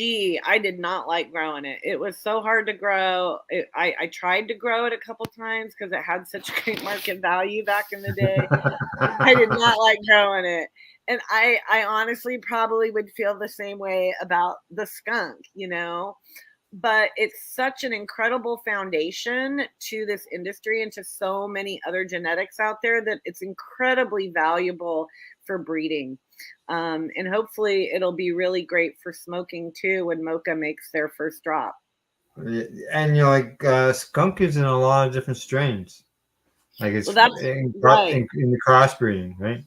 I did not like growing it. It was so hard to grow. I tried to grow it a couple times because it had such great market value back in the day. I did not like growing it. And I honestly probably would feel the same way about the skunk, but it's such an incredible foundation to this industry and to so many other genetics out there that it's incredibly valuable for breeding. And hopefully it'll be really great for smoking too when Mocha makes their first drop. And skunk is in a lot of different strains. Like it's in the crossbreeding, right?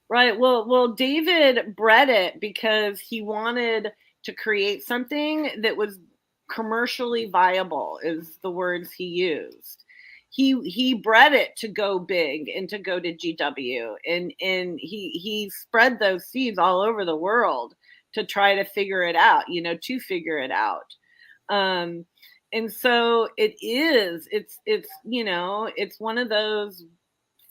Right. Well, David bred it because he wanted to create something that was commercially viable, is the words he used. He bred it to go big and to go to GW, and he spread those seeds all over the world to try to figure it out, and so it's one of those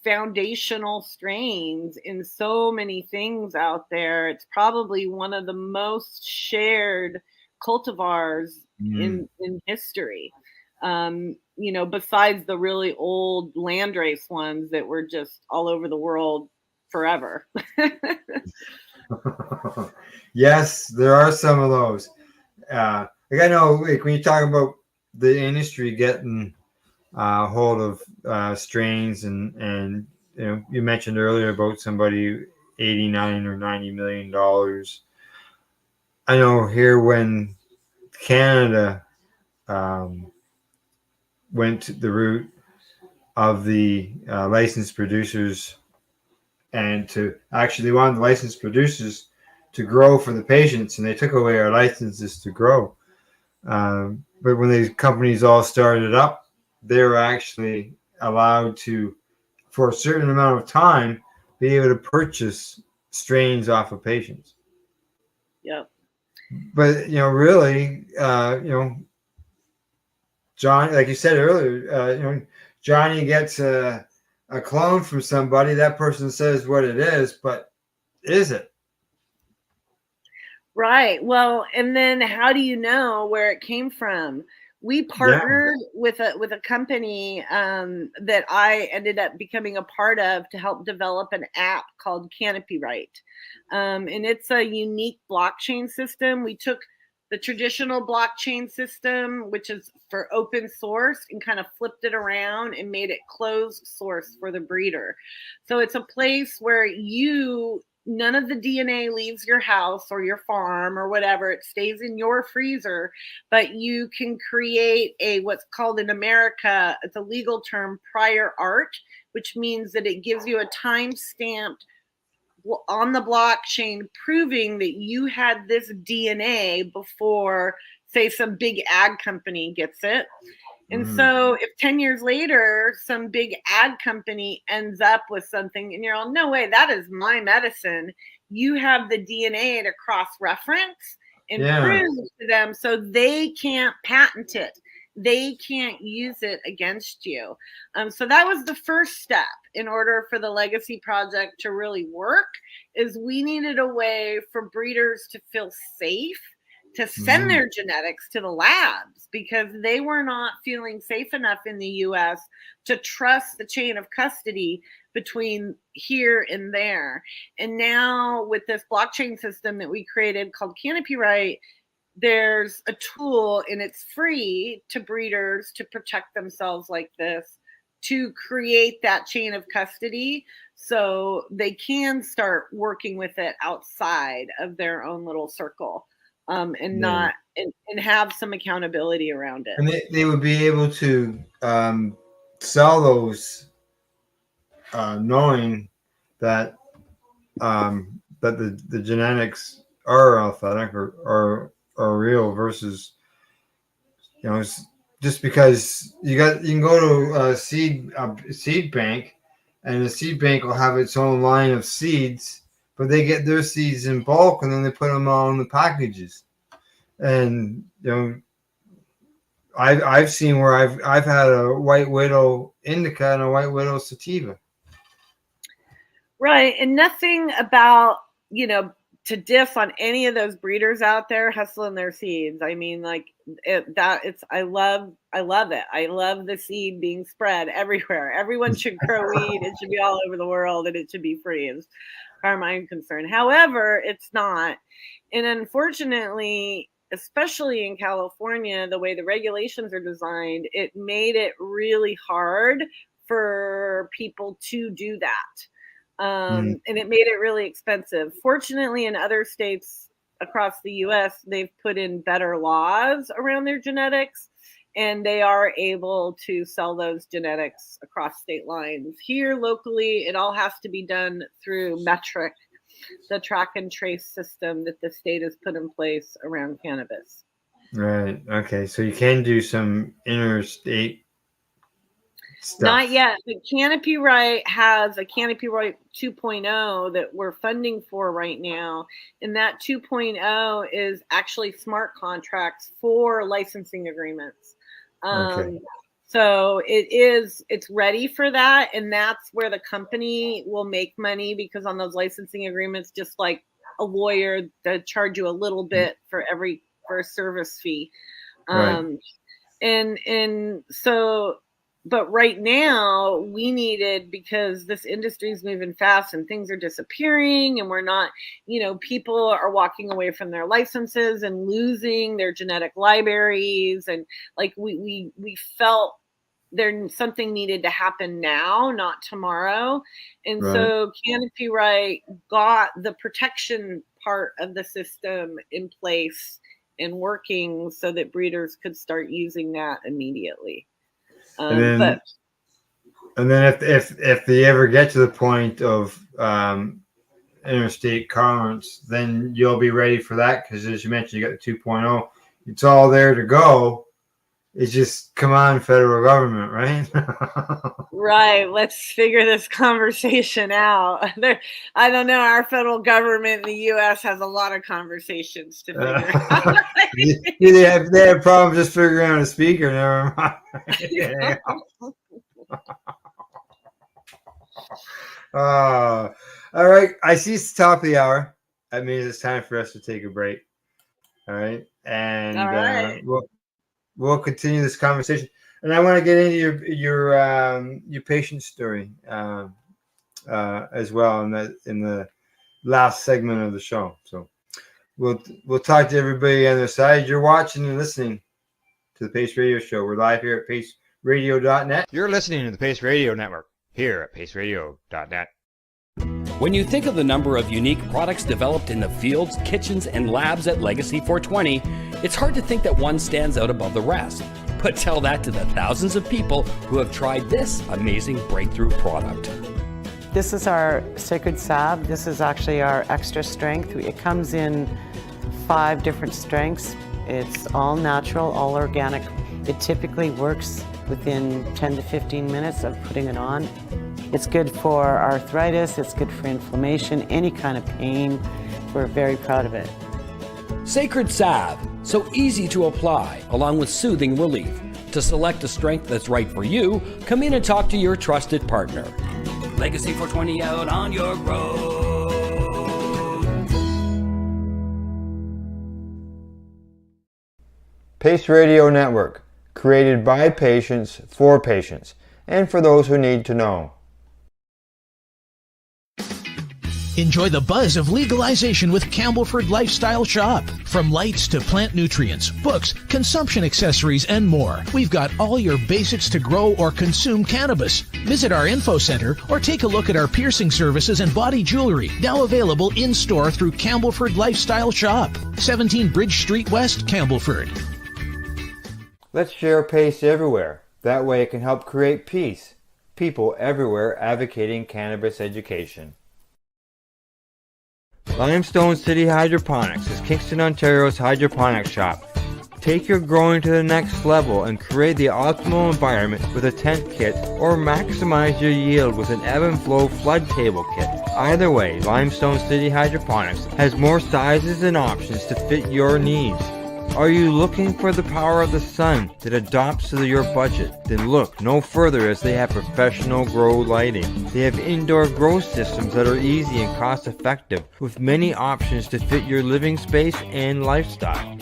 foundational strains in so many things out there. It's probably one of the most shared cultivars in history. Besides the really old landrace ones that were just all over the world forever. Yes, there are some of those. I know, like, when you talk about the industry getting hold of strains, and you mentioned earlier about somebody $89 or $90 million. I know here when Canada went the route of the licensed producers, and to actually they wanted the licensed producers to grow for the patients, and they took away our licenses to grow. But when these companies all started up, they were actually allowed to, for a certain amount of time, be able to purchase strains off of patients. Yep. But really, John, like you said earlier, Johnny gets a clone from somebody. That person says what it is, but is it? Right. Well, and then how do you know where it came from? We partnered with a company that I ended up becoming a part of to help develop an app called Canopy Right. And it's a unique blockchain system. We took the traditional blockchain system, which is for open source, and kind of flipped it around and made it closed source for the breeder. So it's a place where none of the DNA leaves your house or your farm or whatever. It stays in your freezer, but you can create what's called in America, it's a legal term, prior art, which means that it gives you a time-stamped on the blockchain proving that you had this DNA before, say, some big ag company gets it. And so if 10 years later, some big ad company ends up with something and you're all, no way, that is my medicine, you have the DNA to cross-reference and prove to them, so they can't patent it. They can't use it against you. So that was the first step in order for the Legacy Project to really work, is we needed a way for breeders to feel safe to send their genetics to the labs, because they were not feeling safe enough in the US to trust the chain of custody between here and there. And now with this blockchain system that we created called Canopy Right, there's a tool, and it's free to breeders to protect themselves like this, to create that chain of custody so they can start working with it outside of their own little circle. And have some accountability around it. And they would be able to sell those, knowing that that the genetics are authentic or real, versus just because you can go to a seed bank, and the seed bank will have its own line of seeds, but they get their seeds in bulk and then they put them all in the packages. And I've seen where I've had a White Widow indica and a White Widow sativa. Right, and nothing about to diss on any of those breeders out there hustling their seeds. I mean, like I love it. I love the seed being spread everywhere. Everyone should grow weed. It should be all over the world, and it should be free, as far as I'm concerned. However, it's not. And unfortunately, especially in California, the way the regulations are designed, it made it really hard for people to do that. And it made it really expensive. Fortunately, in other states across the U.S., they've put in better laws around their genetics, and they are able to sell those genetics across state lines. Here locally, it all has to be done through Metric, the track and trace system that the state has put in place around cannabis. Right. Okay. So you can do some interstate stuff? Not yet. The Canopy Right has a Canopy Right 2.0 that we're funding for right now. And that 2.0 is actually smart contracts for licensing agreements. Okay. So it's ready for that. And that's where the company will make money, because on those licensing agreements, just like a lawyer, they charge you a little bit for a service fee. Right. And so, but right now we needed, because this industry is moving fast and things are disappearing, and we're not, people are walking away from their licenses and losing their genetic libraries. And like, we felt something needed to happen now, not tomorrow. And Right. so Canopy Right got the protection part of the system in place and working so that breeders could start using that immediately. And then if they ever get to the point of interstate commerce, then you'll be ready for that, because as you mentioned, you got the 2.0. It's all there to go. It's just, come on, federal government, right? Right. Let's figure this conversation out. I don't know. Our federal government in the U.S. has a lot of conversations to figure out. They have problems just figuring out a speaker. Never mind. All right. I see it's the top of the hour. That means it's time for us to take a break. All right. And All right. We'll continue this conversation. And I want to get into your patient story as well in the last segment of the show. So we'll talk to everybody on the side. You're watching and listening to the Pace Radio Show. We're live here at paceradio.net. You're listening to the Pace Radio Network here at paceradio.net. When you think of the number of unique products developed in the fields, kitchens, and labs at Legacy 420, it's hard to think that one stands out above the rest. But tell that to the thousands of people who have tried this amazing breakthrough product. This is our Sacred Salve. This is actually our extra strength. It comes in 5 different strengths. It's all natural, all organic. It typically works within 10 to 15 minutes of putting it on. It's good for arthritis, it's good for inflammation, any kind of pain. We're very proud of it. Sacred Salve, so easy to apply, along with soothing relief. To select a strength that's right for you, come in and talk to your trusted partner. Legacy 420 out on your road. Pace Radio Network, created by patients for patients, and for those who need to know. Enjoy the buzz of legalization with Campbellford Lifestyle Shop. From lights to plant nutrients, books, consumption accessories, and more, we've got all your basics to grow or consume cannabis. Visit our info center or take a look at our piercing services and body jewelry, now available in-store through Campbellford Lifestyle Shop, 17 Bridge Street West, Campbellford. Let's share Pace everywhere. That way it can help create peace. People everywhere advocating cannabis education. Limestone City Hydroponics is Kingston, Ontario's hydroponics shop. Take your growing to the next level and create the optimal environment with a tent kit, or maximize your yield with an ebb and flow flood table kit. Either way, Limestone City Hydroponics has more sizes and options to fit your needs. Are you looking for the power of the sun that adapts to your budget? Then look no further, as they have professional grow lighting. They have indoor grow systems that are easy and cost effective, with many options to fit your living space and lifestyle.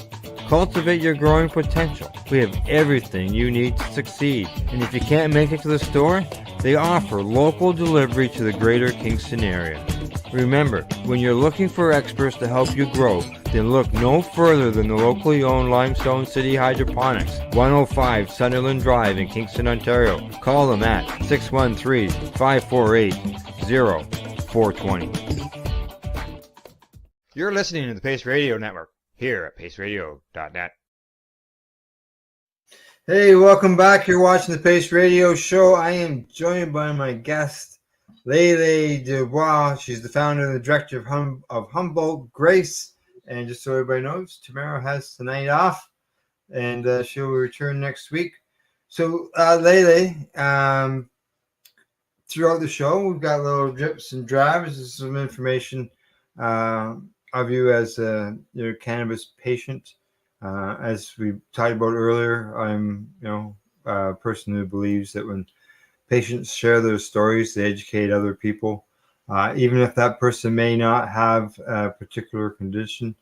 Cultivate your growing potential. We have everything you need to succeed. And if you can't make it to the store, they offer local delivery to the greater Kingston area. Remember, when you're looking for experts to help you grow, then look no further than the locally owned Limestone City Hydroponics, 105 Sunderland Drive in Kingston, Ontario. Call them at 613-548-0420. You're listening to the Pace Radio Network here at paceradio.net. Hey, welcome back. You're watching the Pace Radio Show. I am joined by my guest, Lelehnia DuBois. She's the founder and the director of Humboldt Grace. And just so everybody knows, Tamara has tonight off, and she'll return next week. So, Lele, throughout the show, we've got little drips and drabs of some information of you as your cannabis patient. As we talked about earlier, I'm, a person who believes that when patients share their stories, they educate other people. Even if that person may not have a particular condition,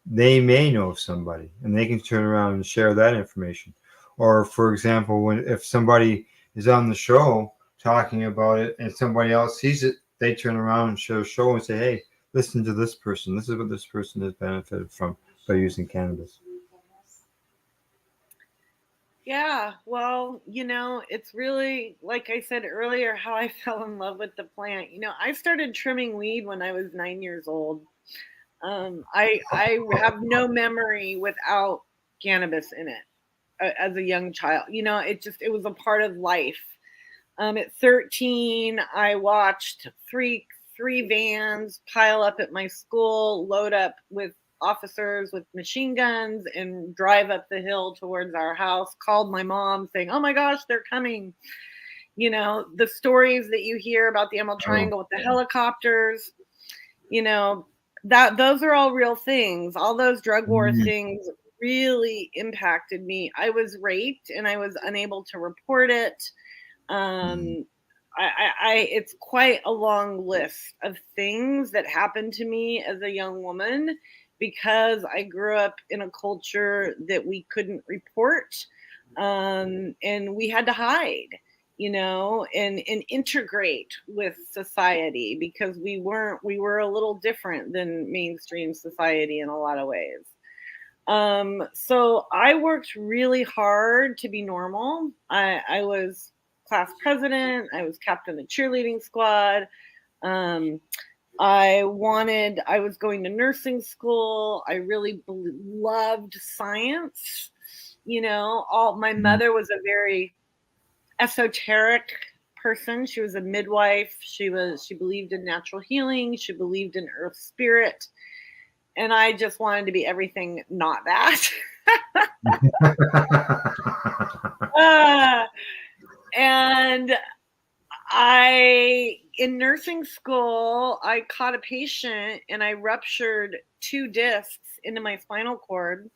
they may know somebody, and they can turn around and share that information. Or, for example, if somebody is on the show talking about it and somebody else sees it, they turn around and share a show and say, "Hey, listen to this person. This is what this person has benefited from by using cannabis." Yeah, well, it's really, like I said earlier, how I fell in love with the plant. I started trimming weed when I was 9 years old. I have no memory without cannabis in it as a young child. It was a part of life. At 13, I watched three vans pile up at my school, load up with officers with machine guns, and drive up the hill towards our house. Called my mom saying, "Oh my gosh, they're coming." The stories that you hear about the Emerald Triangle with the helicopters, that those are all real things. All those drug war things really impacted me. I was raped and I was unable to report it. It's quite a long list of things that happened to me as a young woman because I grew up in a culture that we couldn't report, and we had to hide, and integrate with society because we were a little different than mainstream society in a lot of ways. So I worked really hard to be normal. I was class president. I was captain of the cheerleading squad. I was going to nursing school. I really loved science. My mother was a very esoteric person. She was a midwife. She believed in natural healing. She believed in earth spirit. And I just wanted to be everything not that. And in nursing school, I caught a patient and I ruptured 2 discs into my spinal cord.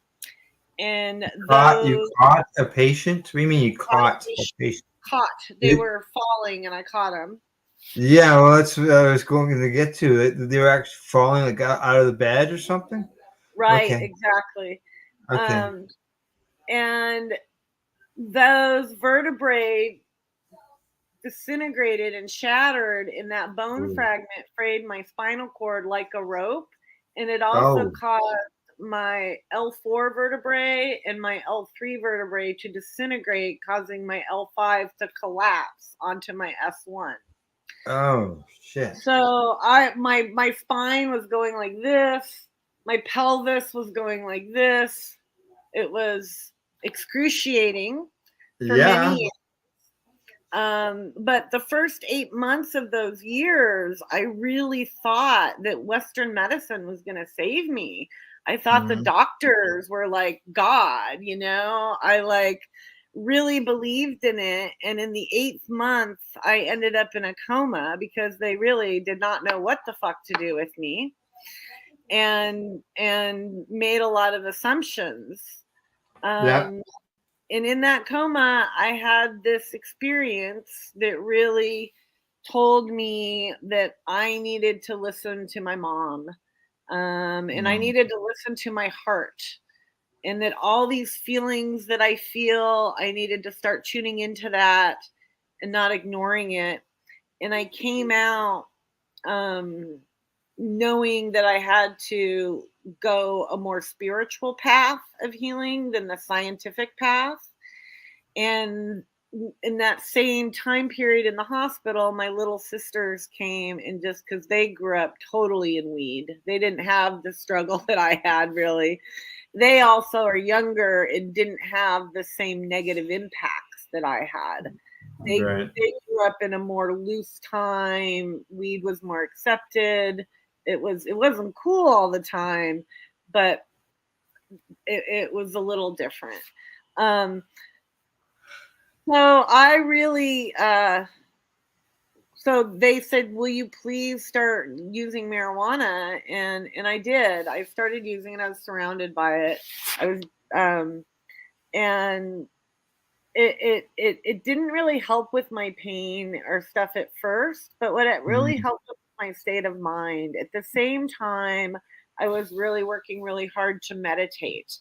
And You caught a patient? What do you mean you caught a patient? They were falling and I caught them. Yeah, well, that's what I was going to get to. They were actually falling like out of the bed or something? Right, Okay. exactly. Okay. And those vertebrae disintegrated and shattered, and that bone fragment frayed my spinal cord like a rope. And it also caused my L4 vertebrae and my L3 vertebrae to disintegrate, causing my L5 to collapse onto my S1. Oh, shit. So my spine was going like this. My pelvis was going like this. It was excruciating for many years. But the first 8 months of those years, I really thought that Western medicine was going to save me. I thought the doctors were like God, I really believed in it. And in the 8th month, I ended up in a coma because they really did not know what the fuck to do with me and made a lot of assumptions. And in that coma, I had this experience that really told me that I needed to listen to my mom, and I needed to listen to my heart, and that all these feelings that I feel, I needed to start tuning into that and not ignoring it. And I came out knowing that I had to go a more spiritual path of healing than the scientific path. And in that same time period in the hospital, my little sisters came, and just because they grew up totally in weed, they didn't have the struggle that I had really. They also are younger and didn't have the same negative impacts that I had. They grew up in a more loose time. Weed was more accepted. It wasn't cool all the time, but it was a little different. So I really, so they said, will you please start using marijuana? And I did. I started using it. I was surrounded by it. I was, and it didn't really help with my pain or stuff at first, but what it really helped with my state of mind. At the same time, I was really working really hard to meditate.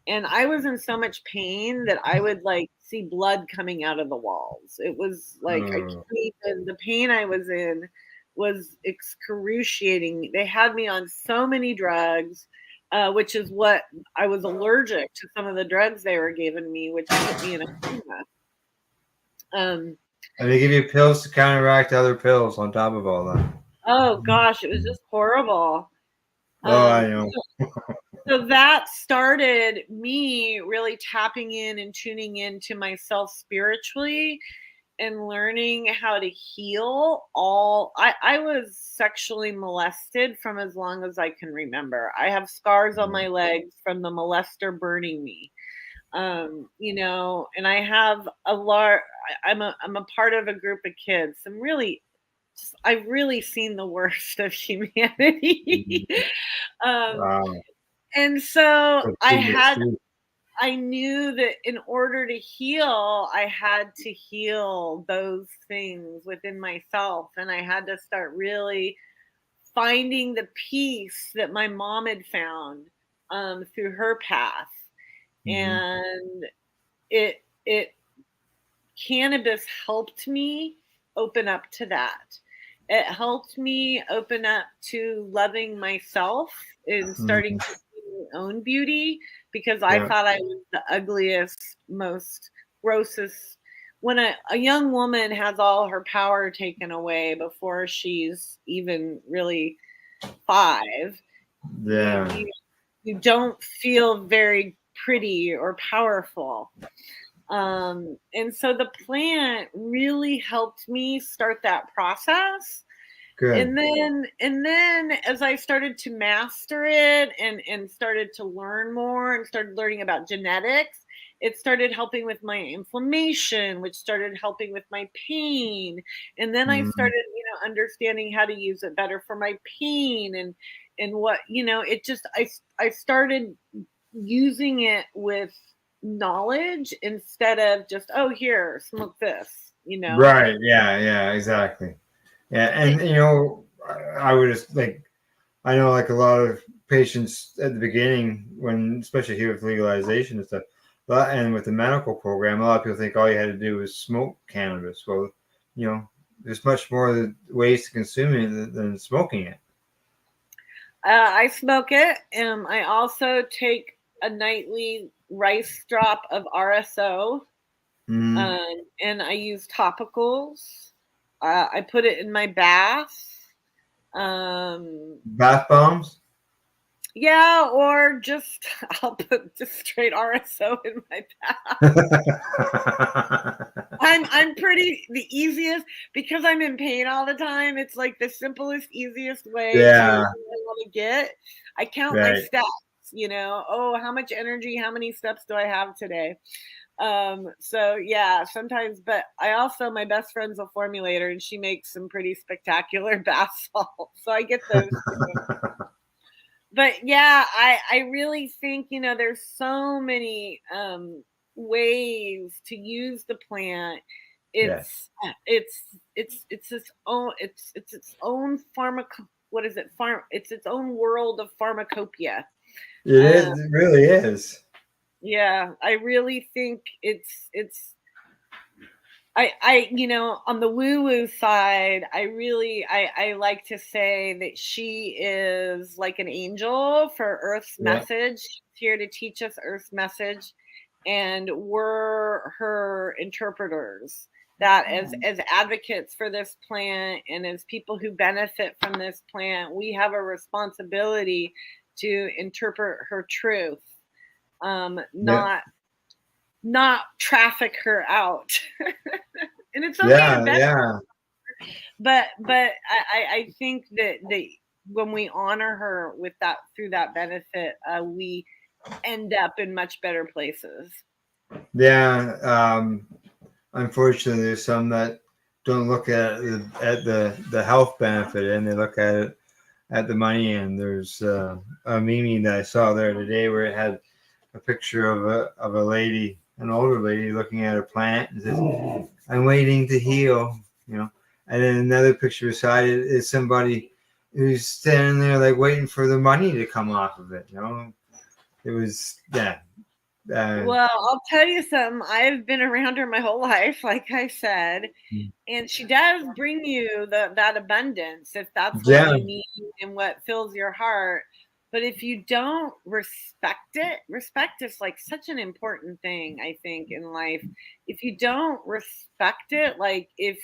And I was in so much pain that I would like see blood coming out of the walls. It was like I can't even, the pain I was in was excruciating. They had me on so many drugs, which is what I was allergic to some of the drugs they were giving me, which put me in a coma. And they give you pills to counteract other pills on top of all that. Oh gosh, it was just horrible. I know. So that started me really tapping in and tuning into myself spiritually and learning how to heal all. I was sexually molested from as long as I can remember. I have scars on my legs from the molester burning me. You know, and I have I'm a part of a group of kids. I've really seen the worst of humanity. Wow. And so I knew that in order to heal, I had to heal those things within myself. And I had to start really finding the peace that my mom had found through her path. And it cannabis helped me open up to that. It helped me open up to loving myself and starting to see my own beauty, because I thought I was the ugliest, most grossest. When a young woman has all her power taken away before she's even really 5, you don't feel very pretty or powerful. And so the plant really helped me start that process. Good. And then as I started to master it and started to learn more and started learning about genetics, it started helping with my inflammation, which started helping with my pain. And then I started, understanding how to use it better for my pain and what, it just, I started using it with knowledge instead of just, oh, here, smoke this, Right. Yeah, exactly. Yeah. And I would just I know a lot of patients at the beginning, when especially here with legalization and stuff, and with the medical program, a lot of people think all you had to do was smoke cannabis. Well, there's much more ways to consume it than smoking it. I smoke it. I also take a nightly rice drop of RSO, and I use topicals. I put it in my bath. Bath bombs? Yeah, or just I'll put just straight RSO in my bath. I'm pretty the easiest, because I'm in pain all the time. It's like the simplest, easiest way to get. I count my steps, oh, how much energy, how many steps do I have today? So yeah, sometimes, but I also, my best friend's a formulator and she makes some pretty spectacular bath salts. So I get those. But yeah, I really think, there's so many ways to use the plant. It's its own it's its own world of pharmacopoeia. It really is. Yeah, I really think it's on the woo-woo side, I like to say that she is like an angel for Earth's message. She's here to teach us Earth's message, and we're her interpreters. That as advocates for this plant and as people who benefit from this plant, we have a responsibility to interpret her truth, not traffic her out. And it's okay. But I think that when we honor her with that, through that benefit, we end up in much better places. Yeah. unfortunately, there's some that don't look at the health benefit, and they look at the money. And there's a meme that I saw there today where it had a picture of a lady, an older lady, looking at a plant and says, "I'm waiting to heal," And then another picture beside it is somebody who's standing there like waiting for the money to come off of it. It was well, I'll tell you something. I've been around her my whole life, like I said, and she does bring you that abundance if that's what you need and what fills your heart. But if you don't respect it, respect is like such an important thing, I think, in life. If you don't respect it, like if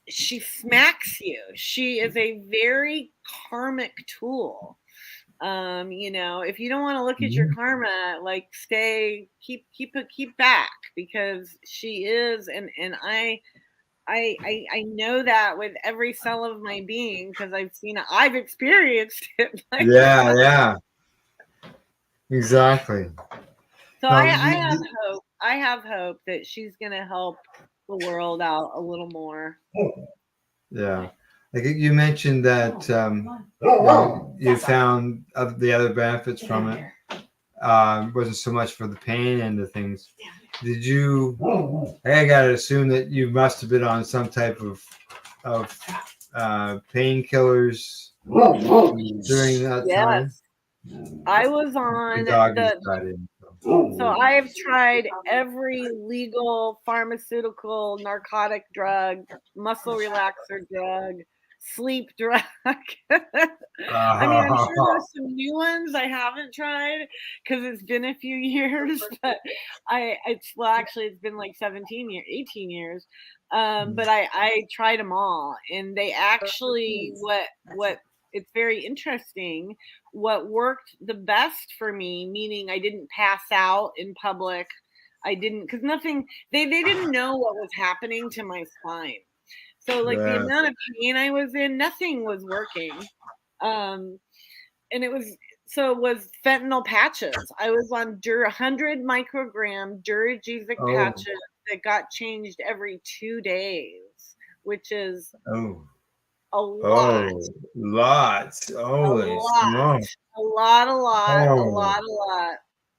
she smacks you, she is a very karmic tool. If you don't want to look at your karma, like keep back, because she is, and I know that with every cell of my being, because I've experienced it. Yeah, exactly. So I have hope. I have hope that she's gonna help the world out a little more. Yeah. Like you mentioned that you found the other benefits from it. Wasn't so much for the pain end of things. Did you? I gotta assume that you must have been on some type of painkillers during that time. I was on so I have tried every legal pharmaceutical, narcotic drug, muscle relaxer drug, sleep drug. I mean, I'm sure there's some new ones I haven't tried because it's been a few years, but it's been like 18 years. But I tried them all, and they actually, what it's very interesting. What worked the best for me, meaning I didn't pass out in public. I didn't, because they didn't know what was happening to my spine. So like the amount of pain I was in, nothing was working. And it was fentanyl patches. I was on 100 microgram Duragesic patches that got changed every 2 days, which is a lot. Holy smokes. A lot.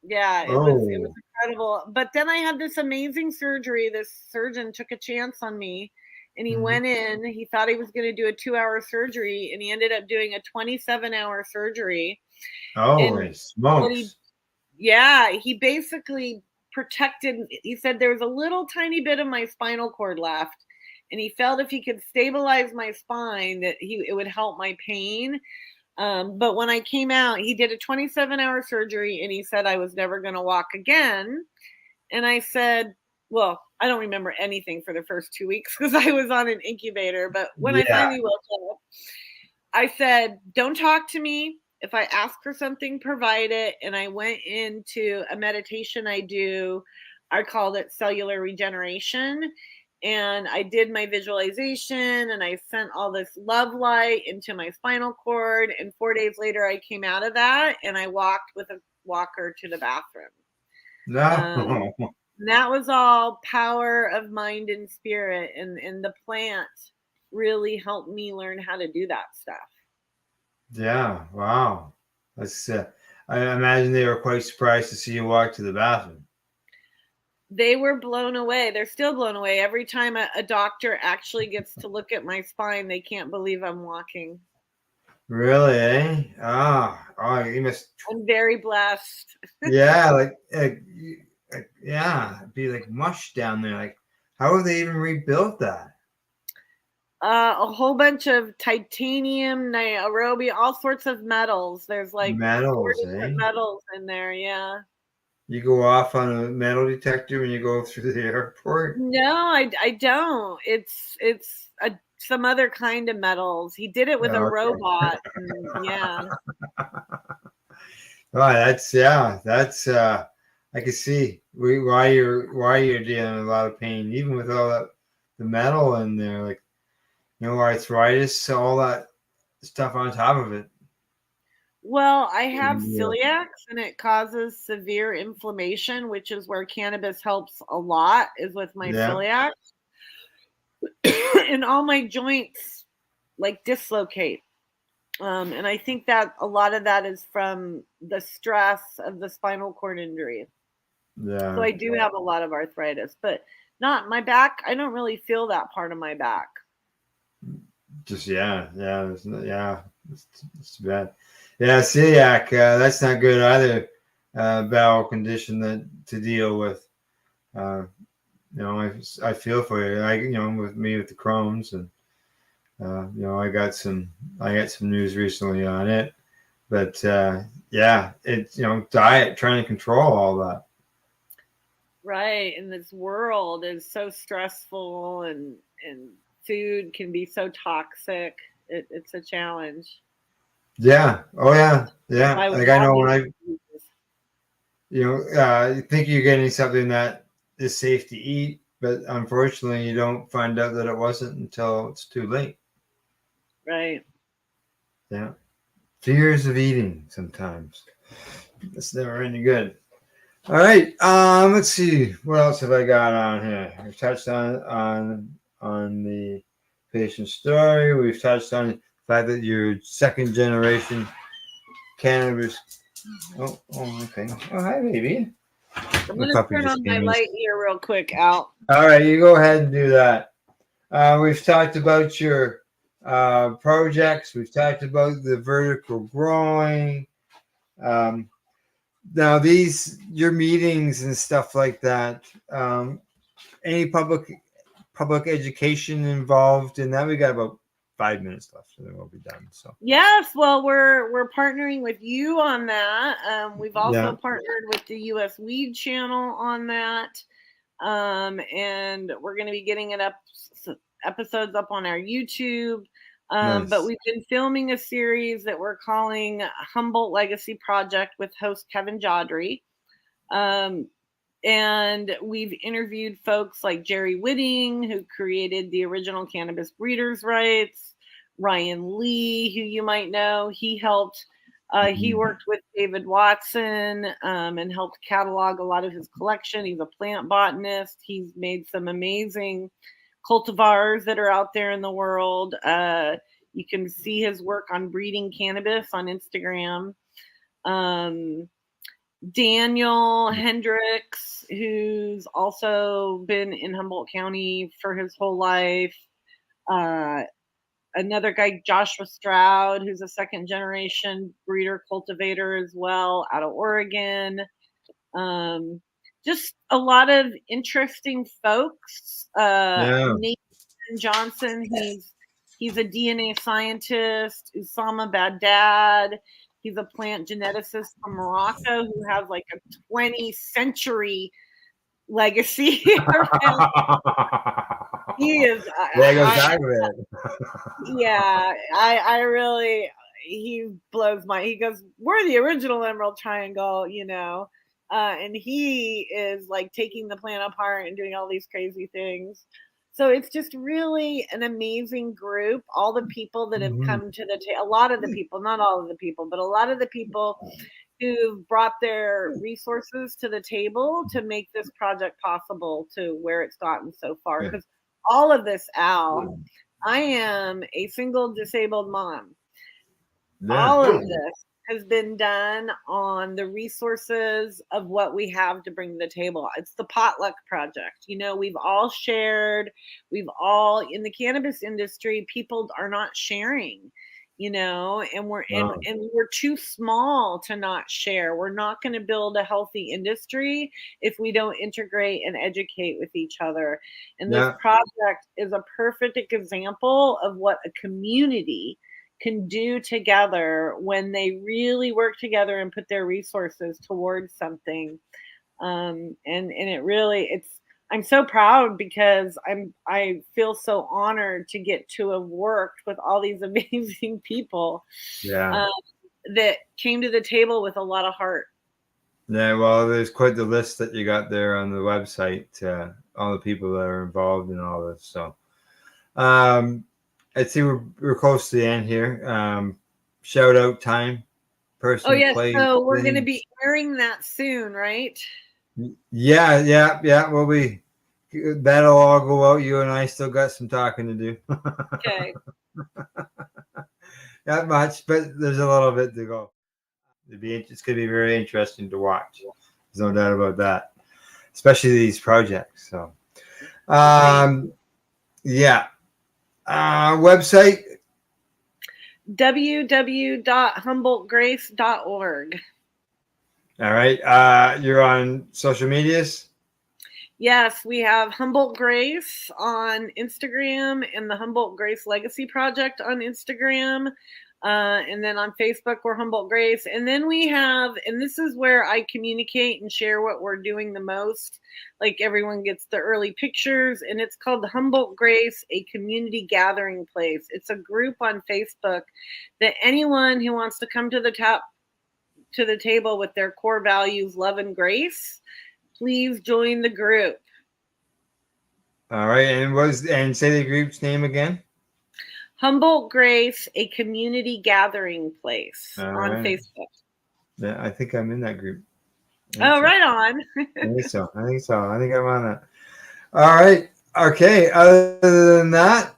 Yeah, it was incredible. But then I had this amazing surgery. This surgeon took a chance on me, and he went in. He thought he was going to do a 2-hour surgery, and he ended up doing a 27-hour surgery. Holy smokes. He basically protected. He said there was a little tiny bit of my spinal cord left, and he felt if he could stabilize my spine that it would help my pain. But when I came out, he did a 27-hour surgery, and he said I was never going to walk again. And I said, well, I don't remember anything for the first 2 weeks because I was on an incubator. But when I finally woke up, I said, don't talk to me. If I ask for something, provide it. And I went into a meditation I do. I called it cellular regeneration. And I did my visualization, and I sent all this love light into my spinal cord. And 4 days later, I came out of that, and I walked with a walker to the bathroom. That was all power of mind and spirit. And the plant really helped me learn how to do that stuff. Yeah. Wow. That's. I imagine they were quite surprised to see you walk to the bathroom. They were blown away. They're still blown away. Every time a doctor actually gets to look at my spine, they can't believe I'm walking. Really, eh? You must. I'm very blessed. Yeah, it'd be like mush down there. Like, how have they even rebuilt that? A whole bunch of titanium, niobium, all sorts of metals. There's like 4 different metals in there. Yeah. You go off on a metal detector when you go through the airport? No, I don't. It's some other kind of metals. He did it with a robot. Yeah. That's I can see why you're dealing with a lot of pain, even with all the metal in there, like arthritis, all that stuff on top of it. Well, I have celiacs and it causes severe inflammation, which is where cannabis helps a lot, is with my celiac. And all my joints like dislocate. And I think that a lot of that is from the stress of the spinal cord injury. Yeah. So I do have a lot of arthritis, but not my back. I don't really feel that part of my back. Just it's too bad. Yeah, celiac. That's not good either. Bowel condition to deal with. You know, I feel for you. With me with the Crohn's, and you know, I got some news recently on it. But it's, you know, diet, trying to control all that. Right, and this world is so stressful, and food can be so toxic. It's a challenge. Yeah. Oh yeah. Yeah. Like I know when you think you're getting something that is safe to eat, but unfortunately you don't find out that it wasn't until it's too late. Right. Yeah. Fears of eating sometimes. It's never any good. All right. Let's see. What else have I got on here? We've touched on the patient story. We've touched on the fact that you're second generation cannabis. Oh, okay. Oh, hi, baby. I'm going to turn on my light here real quick, Al. All right, you go ahead and do that. We've talked about your projects. We've talked about the vertical growing. Now, your meetings and stuff like that. Any public education involved in that? We got about 5 minutes left, so then we'll be done. So yes, well, we're partnering with you on that. We've also partnered with the U.S. Weed Channel on that, and we're going to be getting episodes up on our YouTube. Nice. But we've been filming a series that we're calling Humboldt Legacy Project with host Kevin Jodry. And we've interviewed folks like Jerry Whitting, who created the original cannabis breeders' rights, Ryan Lee, who you might know. He helped, he worked with David Watson and helped catalog a lot of his collection. He's a plant botanist. He's made some amazing cultivars that are out there in the world. You can see his work on breeding cannabis on Instagram. Daniel Hendricks, who's also been in Humboldt County for his whole life. Another guy, Joshua Stroud, who's a second generation breeder cultivator as well, out of Oregon. Just a lot of interesting folks. Nathan Johnson, he's a DNA scientist. Usama Baghdad, he's a plant geneticist from Morocco who has like a 20th century legacy. He is. I really, he blows my. He goes, "We're the original Emerald Triangle," you know, and he is like taking the plant apart and doing all these crazy things. So it's just really an amazing group. All the people that have come to the table, a lot of the people, not all of the people, but a lot of the people who've brought their resources to the table to make this project possible to where it's gotten so far. Because all of this, Al, I am a single disabled mom. All of this has been done on the resources of what we have to bring to the table. It's the potluck project. You know, we've all shared, in the cannabis industry, people are not sharing, you know, and we're too small to not share. We're not going to build a healthy industry if we don't integrate and educate with each other. And this project is a perfect example of what a community can do together when they really work together and put their resources towards something. And it really, I'm so proud because I feel so honored to get to have worked with all these amazing people that came to the table with a lot of heart. Yeah, well, there's quite the list that you got there on the website, all the people that are involved in all this. So, I'd say we're close to the end here. Shout out time. person, Oh, yes. place, So we're going to thing. be airing that soon, right? Yeah. That'll all go out. You and I still got some talking to do. Okay. Not much, but there's a little bit to go. It's going to be very interesting to watch. There's no doubt about that, especially these projects. So, yeah. Website? www.humboldtgrace.org. All right. You're on social medias? Yes, we have Humboldt Grace on Instagram and the Humboldt Grace Legacy Project on Instagram. And then on Facebook, we're Humboldt Grace. And then we have, and this is where I communicate and share what we're doing the most. Like everyone gets the early pictures, and it's called Humboldt Grace, a community gathering place. It's a group on Facebook that anyone who wants to come to the table with their core values, love and grace, please join the group. All right. And say the group's name again? Humboldt Grace, a community gathering place on Facebook. Yeah, I think I'm in that group. Right on. I think so. I think I'm on that. All right. Okay. Other than that,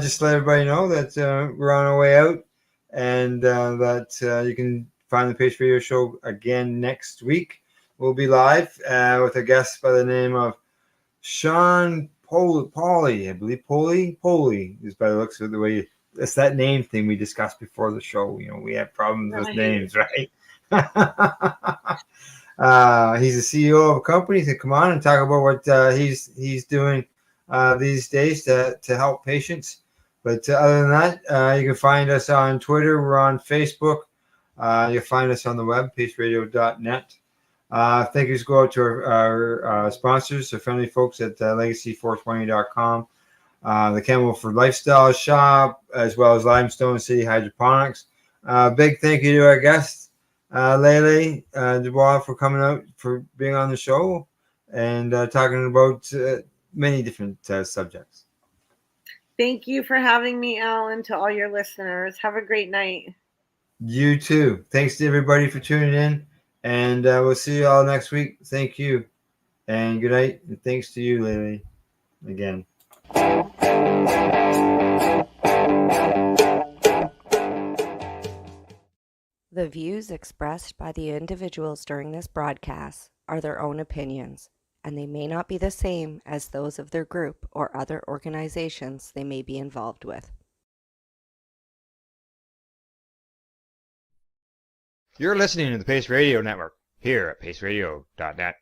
just let everybody know that we're on our way out, and that you can find the Pace Radio Show again next week. We'll be live with a guest by the name of Sean Pauly, I believe. Pauly is by the looks of the way. It's that name thing we discussed before the show. You know, we have problems with names, right? He's the CEO of a company to come on and talk about what he's doing these days to help patients. But other than that, you can find us on Twitter. We're on Facebook. You'll find us on the web, paceradio.net. Thank yous go out to our sponsors, the friendly folks at legacy420.com, the Campbellford Lifestyle Shop, as well as Limestone City Hydroponics. Big thank you to our guest, Lele DuBois, for coming out, for being on the show and talking about many different subjects. Thank you for having me, Alan, to all your listeners. Have a great night. You too. Thanks to everybody for tuning in. And we'll see you all next week. Thank you. And good night. And thanks to you, Lele, again. The views expressed by the individuals during this broadcast are their own opinions, and they may not be the same as those of their group or other organizations they may be involved with. You're listening to the Pace Radio Network here at paceradio.net.